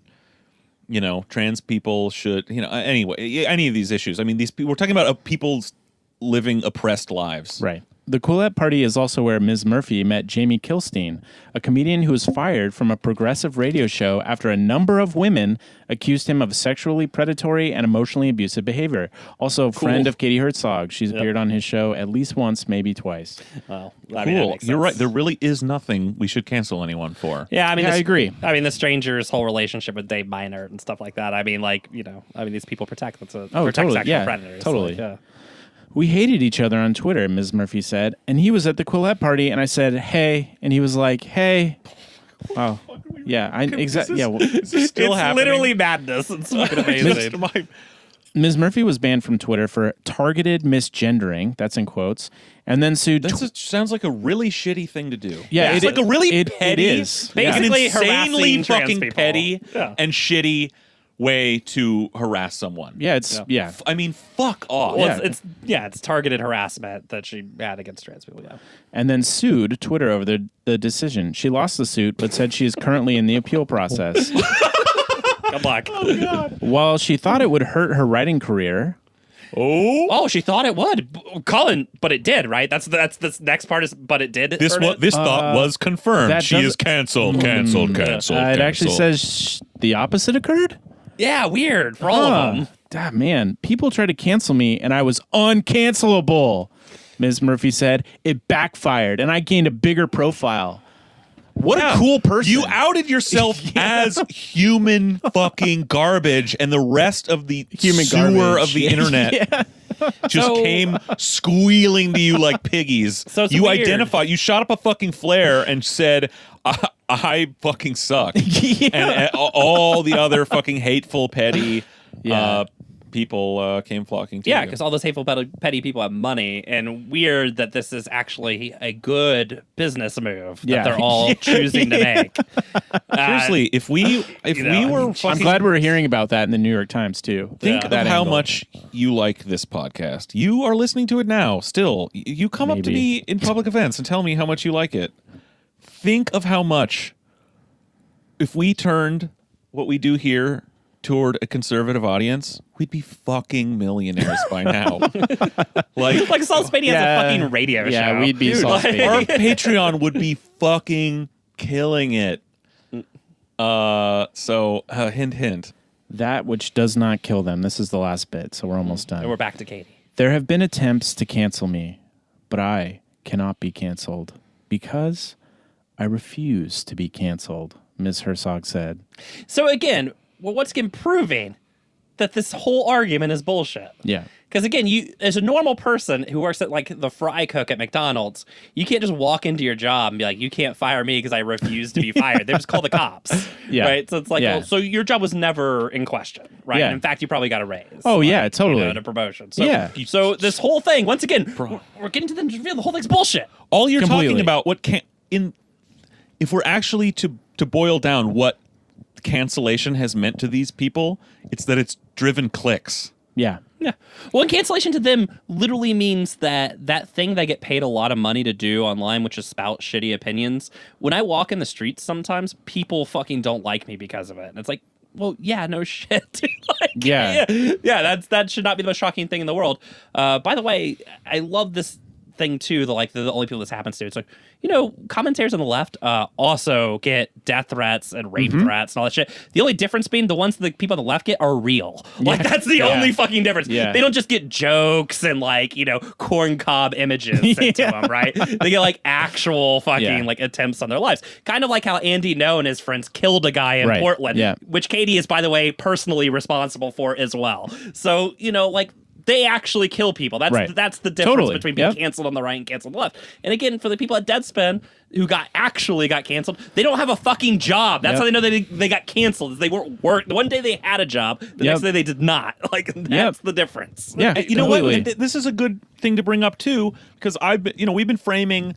Speaker 2: trans people should anyway any of these issues. I mean, these people, we're talking about people's living oppressed lives,
Speaker 1: right? The Quillette party is also where Ms. Murphy met Jamie Kilstein, a comedian who was fired from a progressive radio show after a number of women accused him of sexually predatory and emotionally abusive behavior. Also, a friend of Katie Herzog. She's appeared on his show at least once, maybe twice.
Speaker 3: Well,
Speaker 2: cool. You're right. There really is nothing we should cancel anyone for.
Speaker 3: Yeah, I mean,
Speaker 1: I agree.
Speaker 3: I mean, the stranger's whole relationship with Dave Minert and stuff like that. I mean, these people protect sexual predators.
Speaker 1: Totally.
Speaker 3: So,
Speaker 1: We hated each other on Twitter, Ms. Murphy said, and he was at the Quillette party, and I said, hey, and he was like, hey. Oh, yeah, exactly. Yeah,
Speaker 2: is this still happening?
Speaker 3: It's literally madness. It's fucking amazing.
Speaker 1: Ms. Murphy was banned from Twitter for targeted misgendering, that's in quotes, and then sued...
Speaker 2: sounds like a really shitty thing to do.
Speaker 1: Yeah,
Speaker 2: it's like a really petty...
Speaker 1: It is.
Speaker 3: Basically,
Speaker 2: insanely fucking petty
Speaker 3: Yeah.
Speaker 2: and shitty way to harass someone.
Speaker 1: Yeah,
Speaker 2: I mean, fuck off.
Speaker 3: Well, it's targeted harassment that she had against trans people,
Speaker 1: and then sued Twitter over the decision. She lost the suit, but said she is currently in the appeal process.
Speaker 3: Good luck.
Speaker 2: Oh, God.
Speaker 1: While she thought it would hurt her writing career...
Speaker 3: Oh, she thought it would, Colin, but it did, right? That's the next part is, but it did.
Speaker 2: This thought was confirmed. She is canceled. It
Speaker 1: actually says the opposite occurred.
Speaker 3: Yeah, weird for all of them.
Speaker 1: Ah, man, people try to cancel me, and I was uncancelable. Ms. Murphy said it backfired, and I gained a bigger profile. What a cool person.
Speaker 2: You outed yourself as human fucking garbage, and the rest of the
Speaker 1: human
Speaker 2: sewer
Speaker 1: garbage
Speaker 2: of the internet just came squealing to you like piggies.
Speaker 3: So
Speaker 2: you
Speaker 3: weird.
Speaker 2: identified, you shot up a fucking flare and said, I fucking suck. And all the other fucking hateful, petty people came flocking to
Speaker 3: Yeah,
Speaker 2: you.
Speaker 3: because all those hateful, petty people have money, and weird that this is actually a good business move that
Speaker 1: Yeah.
Speaker 3: they're all choosing to make.
Speaker 2: Seriously, if we were
Speaker 1: I'm
Speaker 2: fucking
Speaker 1: glad we're hearing about that in the New York Times too.
Speaker 2: think
Speaker 3: Yeah.
Speaker 2: of
Speaker 1: That
Speaker 2: how
Speaker 1: angle.
Speaker 2: much you like this podcast. You are listening to it now. Still, you come up to
Speaker 1: Maybe.
Speaker 2: me in public events and tell me how much you like it. Think of how much if we turned what we do here toward a conservative audience, we'd be fucking millionaires by now.
Speaker 3: Like Saul Spady has a fucking radio show.
Speaker 1: Yeah, we'd be Saul
Speaker 3: like-
Speaker 1: Spady.
Speaker 2: Our Patreon would be fucking killing it. So hint, hint.
Speaker 1: That which does not kill them. This is the last bit, so we're almost done.
Speaker 3: And we're back to Katie.
Speaker 1: There have been attempts to cancel me, but I cannot be canceled because I refuse to be canceled, Ms. Herzog said.
Speaker 3: So again, what's proving that this whole argument is bullshit?
Speaker 1: Yeah.
Speaker 3: Because again, you as a normal person who works at like the fry cook at McDonald's, you can't just walk into your job and be like, "You can't fire me because I refuse to be fired." They just call the cops,
Speaker 1: Yeah.
Speaker 3: right? So it's like,
Speaker 1: Yeah.
Speaker 3: well, so your job was never in question, right?
Speaker 1: Yeah.
Speaker 3: And in fact, you probably got a raise.
Speaker 1: Oh, yeah, totally.
Speaker 3: You know, and a promotion. So,
Speaker 1: Yeah.
Speaker 3: So this whole thing, once again, we're getting to the reveal. The whole thing's bullshit.
Speaker 2: All you're
Speaker 1: Completely.
Speaker 2: talking about, if we're actually to boil down what cancellation has meant to these people, it's that it's driven clicks.
Speaker 1: Yeah.
Speaker 3: Yeah. Well, and cancellation to them literally means that thing they get paid a lot of money to do online, which is spout shitty opinions. When I walk in the streets, sometimes people fucking don't like me because of it, and it's like, well, yeah, no shit. Like,
Speaker 1: Yeah.
Speaker 3: yeah. That should not be the most shocking thing in the world. By the way, I love this thing too. The only people this happens to. It's like, commentators on the left also get death threats and rape threats and all that shit. The only difference being the ones that the people on the left get are real. Like that's the only fucking difference.
Speaker 1: Yeah.
Speaker 3: They don't just get jokes and like corn cob images sent to them, right? They get like actual fucking like attempts on their lives. Kind of like how Andy No and his friends killed a guy in
Speaker 1: Right.
Speaker 3: Portland,
Speaker 1: Yeah.
Speaker 3: which Katie is, by the way, personally responsible for as well. So like. They actually kill people. That's
Speaker 1: Right.
Speaker 3: that's the difference
Speaker 1: Totally.
Speaker 3: between being
Speaker 1: Yep.
Speaker 3: canceled on the right and canceled on the left. And again, for the people at Deadspin who got canceled, they don't have a fucking job. That's
Speaker 1: Yep.
Speaker 3: how they know they got canceled. Is they weren't work. One day they had a job, the next day they did not. Like that's the difference.
Speaker 1: Yeah.
Speaker 2: You know what?
Speaker 1: Completely.
Speaker 2: This is a good thing to bring up too, because we've been framing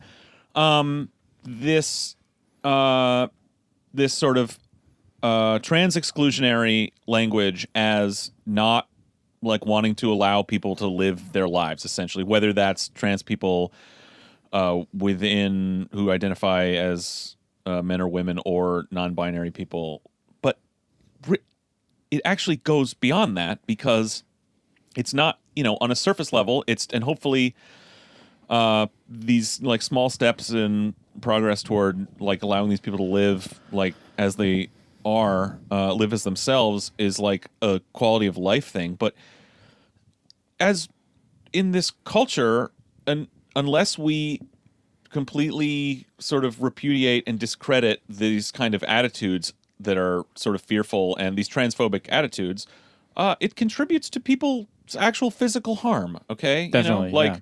Speaker 2: this sort of trans exclusionary language as not like wanting to allow people to live their lives, essentially, whether that's trans people within who identify as men or women or non-binary people. But it actually goes beyond that, because it's not, on a surface level, and hopefully these like small steps in progress toward like allowing these people to live like as they are, live as themselves, is like a quality of life thing. But as in this culture, unless we completely sort of repudiate and discredit these kind of attitudes that are sort of fearful and these transphobic attitudes, it contributes to people's actual physical harm. Okay,
Speaker 1: Definitely,
Speaker 2: like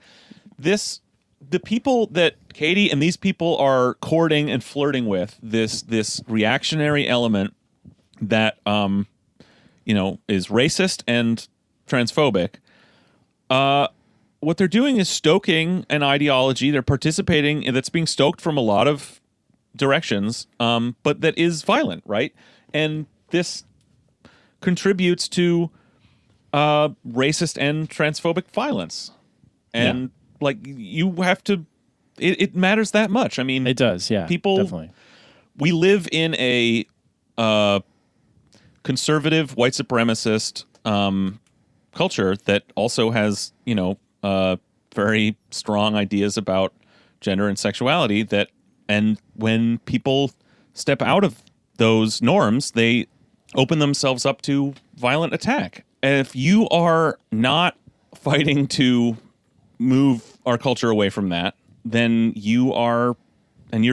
Speaker 2: the people that Katie and these people are courting and flirting with, this reactionary element that is racist and transphobic. What they're doing is stoking an ideology. They're participating that's being stoked from a lot of directions, but that is violent, right? And this contributes to racist and transphobic violence. And like you have to, it matters that much. I mean,
Speaker 1: It does. Yeah.
Speaker 2: people,
Speaker 1: Definitely.
Speaker 2: we live in a conservative white supremacist culture that also has very strong ideas about gender and sexuality, and when people step out of those norms, they open themselves up to violent attack. And if you are not fighting to move our culture away from that, then you're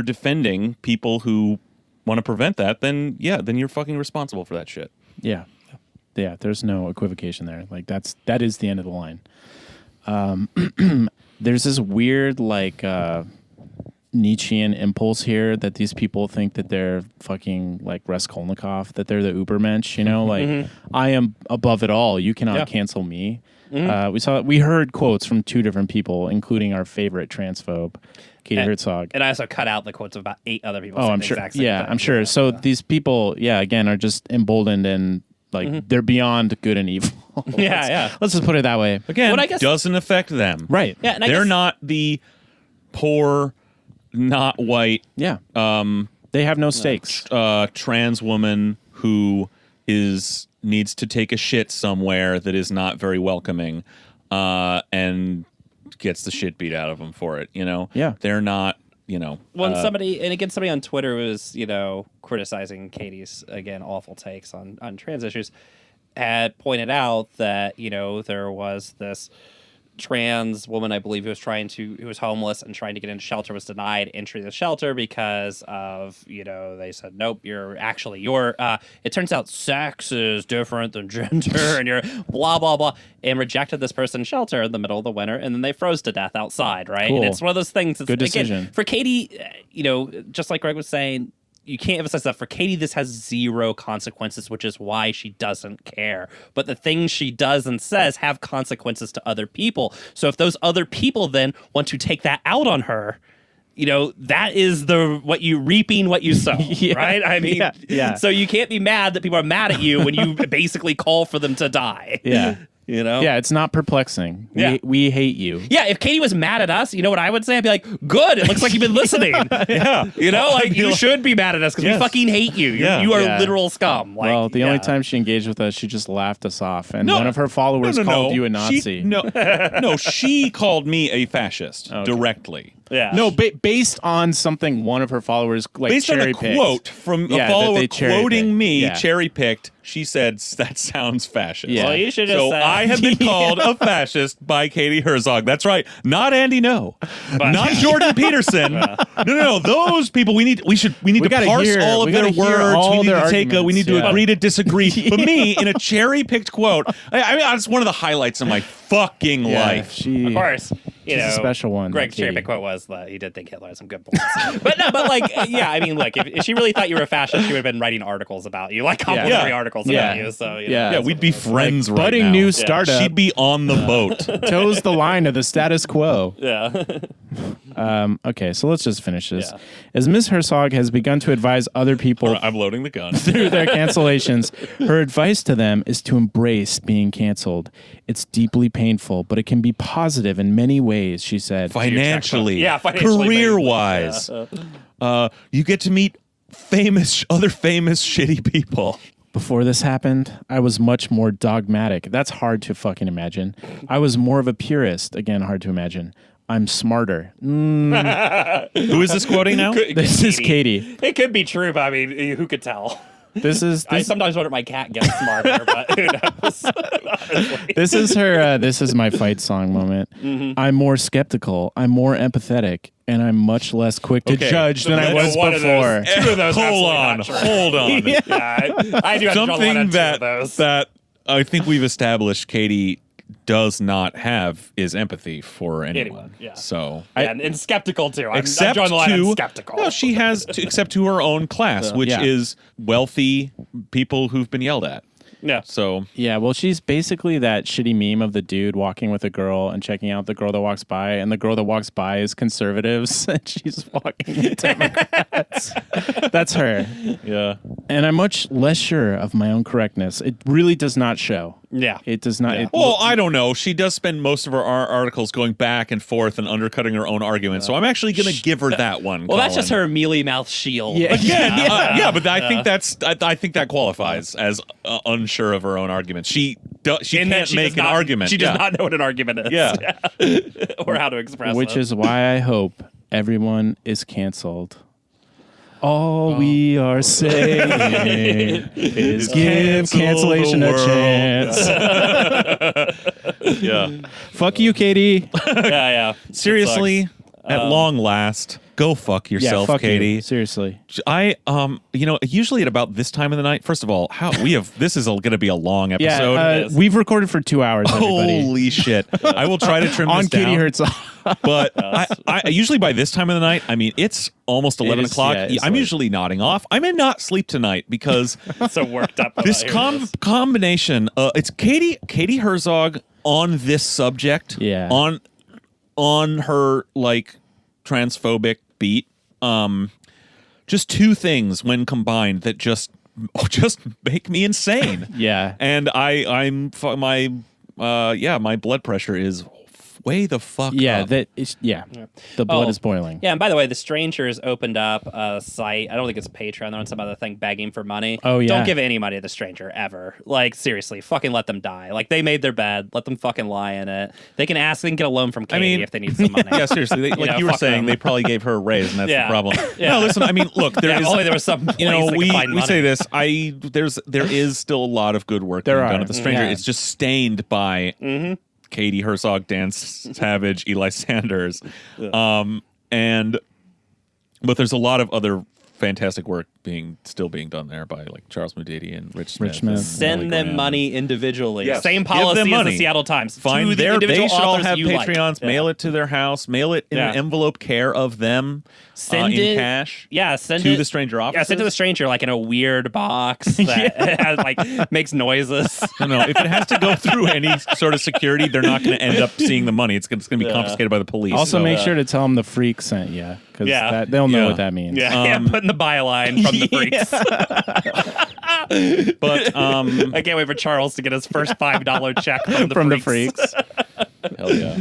Speaker 2: defending people who want to prevent that, then you're fucking responsible for that shit.
Speaker 1: Yeah. Yeah. There's no equivocation there. Like that is the end of the line. There's this weird, like, Nietzschean impulse here that these people think that they're fucking like Raskolnikov, that they're the Ubermensch, you know, like I am above it all. You cannot cancel me. We heard quotes from 2 different people, including our favorite transphobe, Katie Herzog.
Speaker 3: And I also cut out the quotes of about 8 other people.
Speaker 1: Oh, I'm sure. Yeah, I'm sure. So these people, again, are just emboldened and like they're beyond good and evil. Let's just put it that way.
Speaker 2: Again, doesn't affect them.
Speaker 1: Right.
Speaker 3: Yeah, and
Speaker 2: they're not the poor, not white.
Speaker 1: Yeah. They have no stakes.
Speaker 2: Trans woman who needs to take a shit somewhere that is not very welcoming, and gets the shit beat out of them for it. You know.
Speaker 1: Yeah.
Speaker 2: They're not. You know.
Speaker 3: When somebody on Twitter was criticizing Katie's awful takes on trans issues, had pointed out that there was this trans woman, I believe, who was homeless and trying to get into shelter, was denied entry to the shelter because of, they said, nope, it turns out sex is different than gender and you're blah, blah, blah, and rejected this person's shelter in the middle of the winter, and then they froze to death outside, right?
Speaker 1: Cool.
Speaker 3: And it's one of those things.
Speaker 1: Good decision.
Speaker 3: Again, for Katie, just like Greg was saying, you can't emphasize that for Katie, this has 0 consequences, which is why she doesn't care. But the things she does and says have consequences to other people. So if those other people then want to take that out on her, that is reaping what you sow, right? I mean, so you can't be mad that people are mad at you when you basically call for them to die.
Speaker 1: Yeah.
Speaker 3: Yeah,
Speaker 1: it's not perplexing.
Speaker 3: Yeah.
Speaker 1: We hate you.
Speaker 3: Yeah, if Katie was mad at us, you know what I would say? I'd be like, good, it looks like you've been listening. You should be mad at us because we fucking hate you. You are literal scum.
Speaker 1: Well, the only time she engaged with us, she just laughed us off. And one of her followers called you a Nazi.
Speaker 2: She called me a fascist directly.
Speaker 3: Yeah.
Speaker 1: No, based on something one of her followers
Speaker 2: based on a quote from a follower quoting me, cherry-picked, she said, that sounds fascist.
Speaker 3: Yeah. Well, you should have said.
Speaker 2: I have been called a fascist by Katie Herzog. That's right. Not Andy No. Not Jordan Peterson. No. Those people, we need to parse all of their words. We need to agree to disagree. But me, in a cherry-picked quote, I mean, it's one of the highlights of my fucking life.
Speaker 3: Of course.
Speaker 1: She's a special one.
Speaker 3: Greg's cherry-picked quote was that he did think Hitler had some good points. If she really thought you were a fascist, she would have been writing articles about you, like complimentary articles about you. So
Speaker 2: we'd be friends right now.
Speaker 1: Budding new startup.
Speaker 2: She'd be on the boat.
Speaker 1: Toes the line of the status quo.
Speaker 3: Yeah.
Speaker 1: Okay, so let's just finish this. As Ms. Herzog has begun to advise other people
Speaker 2: I'm loading the gun.
Speaker 1: through their cancellations, her advice to them is to embrace being canceled. It's deeply painful, but it can be positive in many ways, she said.
Speaker 2: Financially,
Speaker 3: financially,
Speaker 2: career-wise. You get to meet other famous shitty people.
Speaker 1: Before this happened, I was much more dogmatic. That's hard to fucking imagine. I was more of a purist. Again, hard to imagine. I'm smarter.
Speaker 2: Who is this quoting now?
Speaker 1: This is Katie.
Speaker 3: It could be true, but I mean, who could tell? I sometimes wonder if my cat gets smarter, but who knows?
Speaker 1: This is her. This is my fight song moment. I'm more skeptical. I'm more empathetic, and I'm much less quick to judge than I was before.
Speaker 3: Two of those.
Speaker 2: Hold on.
Speaker 3: I do have
Speaker 2: something
Speaker 3: that
Speaker 2: I think we've established. Katie does not have is empathy for anyone. So
Speaker 3: and skeptical too. I'm drawing the line on skeptical.
Speaker 2: No, she has except to her own class, which is wealthy people who've been yelled at.
Speaker 3: Yeah.
Speaker 2: So
Speaker 1: well, she's basically that shitty meme of the dude walking with a girl and checking out the girl that walks by, and the girl that walks by is conservatives, and she's walking with Democrats. That's her.
Speaker 2: Yeah.
Speaker 1: And I'm much less sure of my own correctness. It really does not show.
Speaker 3: Yeah.
Speaker 1: It does not.
Speaker 3: Yeah.
Speaker 2: Well, I don't know. She does spend most of her articles going back and forth and undercutting her own argument. So I'm actually going to give her that one.
Speaker 3: Well, that's just her mealy mouth shield.
Speaker 1: Yeah.
Speaker 2: Again, but I think I think that qualifies as unsure of her own argument. She can't make an argument.
Speaker 3: She does not know what an argument is.
Speaker 2: Yeah.
Speaker 3: Or how to express it.
Speaker 1: Which is why I hope everyone is canceled. All we are saying is give cancellation a chance.
Speaker 2: Yeah.
Speaker 1: Fuck you, Katie.
Speaker 3: Yeah.
Speaker 2: Seriously, at long last, Go fuck yourself,
Speaker 1: fuck
Speaker 2: Katie.
Speaker 1: you. Seriously.
Speaker 2: I usually at about this time of the night. First of all, this is going to be a long episode.
Speaker 1: Yeah, we've recorded for 2 hours. Everybody.
Speaker 2: Holy shit! I will try to trim
Speaker 1: on
Speaker 2: this down.
Speaker 1: Katie Herzog.
Speaker 2: But I usually by this time of the night, I mean, it's almost 11 o'clock.
Speaker 1: Yeah,
Speaker 2: I'm
Speaker 1: late.
Speaker 2: usually nodding off. I may not sleep tonight because
Speaker 3: So worked up.
Speaker 2: this combination. It's Katie Herzog on this subject.
Speaker 1: Yeah.
Speaker 2: On her like transphobic beat. Just two things when combined that just make me insane.
Speaker 1: Yeah.
Speaker 2: And my blood pressure is way the fuck up.
Speaker 1: The blood is boiling.
Speaker 3: Yeah, and by the way, The Strangers opened up a site. I don't think it's Patreon. They're on some other thing begging for money.
Speaker 1: Oh, yeah.
Speaker 3: Don't give any money to The Stranger, ever. Like, seriously, fucking let them die. Like, they made their bed. Let them fucking lie in it. They can get a loan from Katie if they need some money.
Speaker 2: Yeah, seriously. Like you were saying, they probably gave her a raise, and that's the problem.
Speaker 3: Yeah.
Speaker 2: No, listen, I mean, look, there is...
Speaker 3: only there was some
Speaker 2: we say this. There is still a lot of good work being done at The Stranger.
Speaker 1: Yeah.
Speaker 2: It's just stained by... Katie Herzog, Dan Savage, Eli Sanders, but there's a lot of other fantastic work still being done there by like Charles Mudidi and Rich Smith. and
Speaker 3: Send
Speaker 2: Molly
Speaker 3: them
Speaker 2: Graham.
Speaker 3: money individually.
Speaker 2: Yes.
Speaker 3: Same
Speaker 2: Give them
Speaker 3: policy as
Speaker 2: money.
Speaker 3: the Seattle Times.
Speaker 2: Find
Speaker 3: To the
Speaker 2: they
Speaker 3: individual
Speaker 2: should all
Speaker 3: authors
Speaker 2: have
Speaker 3: you
Speaker 2: Patreons.
Speaker 3: like.
Speaker 2: Mail it to their house. Mail it in an envelope, care of them.
Speaker 3: Send
Speaker 2: in
Speaker 3: it
Speaker 2: cash.
Speaker 3: Yeah, send
Speaker 2: to
Speaker 3: it
Speaker 2: the Stranger office.
Speaker 3: Yeah, send it to the Stranger like in a weird box that has, like makes noises.
Speaker 2: No, if it has to go through any sort of security, they're not going to end up seeing the money. It's going to be confiscated by the police.
Speaker 1: Also, make sure to tell them the freak sent you, because they'll know what that means.
Speaker 3: Yeah, put in the byline from the freaks.
Speaker 2: But
Speaker 3: I can't wait for Charles to get his first $5 check from the freaks.
Speaker 2: Hell yeah.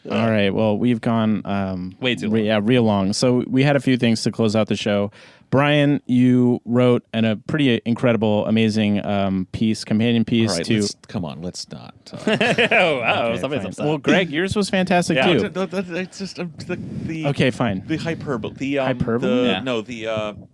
Speaker 1: All right. Well, we've gone
Speaker 3: way too long.
Speaker 1: Yeah, real long. So we had a few things to close out the show. Brian, you wrote a pretty incredible, amazing companion piece
Speaker 2: All right,
Speaker 1: to.
Speaker 2: come on, let's not.
Speaker 3: Okay, somebody's upset.
Speaker 1: Well, Greg, yours was fantastic too.
Speaker 2: It's just the
Speaker 1: Okay, fine.
Speaker 2: the hyperbole.
Speaker 1: Hyperbole?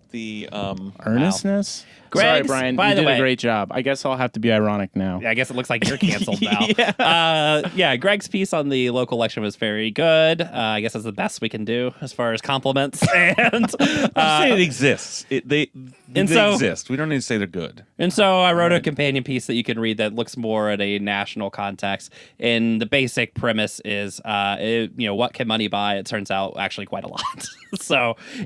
Speaker 2: The
Speaker 1: Earnestness.
Speaker 3: Greg's,
Speaker 1: Sorry, Brian.
Speaker 3: by
Speaker 1: You
Speaker 3: the
Speaker 1: did
Speaker 3: way-
Speaker 1: a great job. I guess I'll have to be ironic now.
Speaker 3: Yeah, I guess it looks like you're canceled now. Greg's piece on the local election was very good. I guess that's the best we can do as far as compliments. And
Speaker 2: say it exists. They exist. We don't need to say they're good.
Speaker 3: And so I wrote a companion piece that you can read that looks more at a national context. And the basic premise is, what can money buy? It turns out actually quite a lot.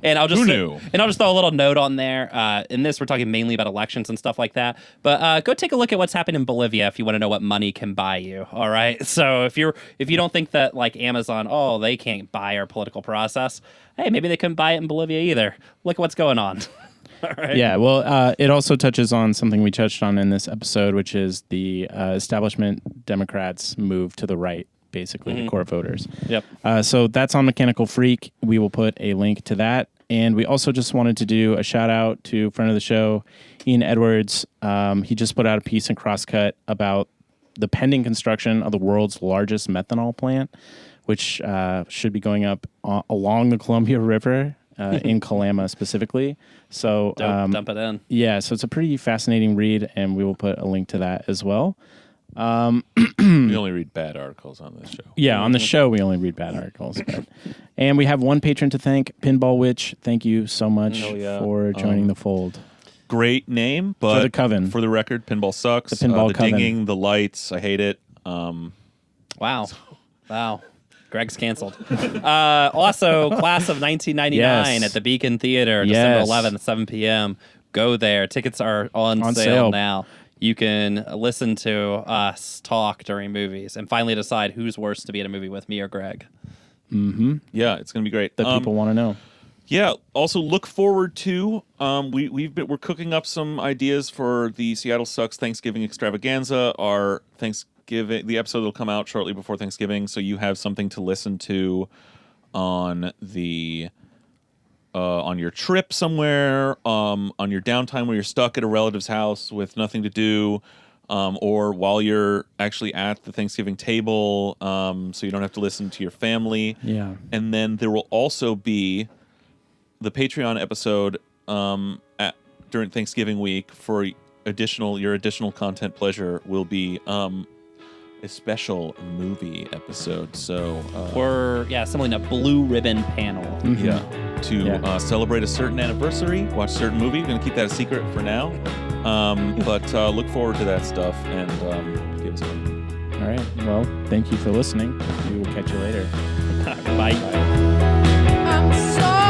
Speaker 3: And I'll just throw a little note on there. In this, we're talking mainly about elections and stuff like that. But go take a look at what's happened in Bolivia if you want to know what money can buy you. All right. So if you don't think that like Amazon, they can't buy our political process. Hey, maybe they couldn't buy it in Bolivia either. Look at what's going on. All right.
Speaker 1: Yeah, well, it also touches on something we touched on in this episode, which is the establishment Democrats move to the right, basically, the core voters.
Speaker 3: Yep.
Speaker 1: So that's on Mechanical Freak. We will put a link to that. And we also just wanted to do a shout out to a friend of the show, Ian Edwards. He just put out a piece in Crosscut about the pending construction of the world's largest methanol plant, which should be going up along the Columbia River. In Kalama specifically. So
Speaker 3: dump it in.
Speaker 1: Yeah, so it's a pretty fascinating read, and we will put a link to that as well.
Speaker 2: We only read bad articles on this show.
Speaker 1: Yeah, on the show we only read bad articles. And we have one patron to thank, Pinball Witch. Thank you so much for joining the fold.
Speaker 2: Great name, but
Speaker 1: For the Coven.
Speaker 2: For the record, pinball sucks.
Speaker 1: The Pinball
Speaker 2: the
Speaker 1: Coven.
Speaker 2: dinging, the lights, I hate it.
Speaker 3: Wow. Greg's canceled. Also, class of 1999
Speaker 1: Yes.
Speaker 3: at the Beacon Theater,
Speaker 1: Yes.
Speaker 3: December 11th, 7 p.m. Go there. Tickets are on sale now. You can listen to us talk during movies and finally decide who's worse to be in a movie with, me or Greg.
Speaker 1: Mm-hmm.
Speaker 2: Yeah, it's going to be great.
Speaker 1: That people want to know.
Speaker 2: Yeah. Also, look forward to we're cooking up some ideas for the Seattle Sucks Thanksgiving Extravaganza. Our the episode will come out shortly before Thanksgiving, so you have something to listen to on the on your trip somewhere, on your downtime where you're stuck at a relative's house with nothing to do, or while you're actually at the Thanksgiving table, so you don't have to listen to your family.
Speaker 1: Yeah.
Speaker 2: And then there will also be the Patreon episode during Thanksgiving week for your additional content pleasure will be a special movie episode. So
Speaker 3: Or something, a blue ribbon panel.
Speaker 2: to celebrate a certain anniversary, watch a certain movie. We're gonna keep that a secret for now, but look forward to that stuff and give us a link.
Speaker 1: All right. Well, thank you for listening. We will catch you later.
Speaker 3: Bye.
Speaker 4: I'm sorry.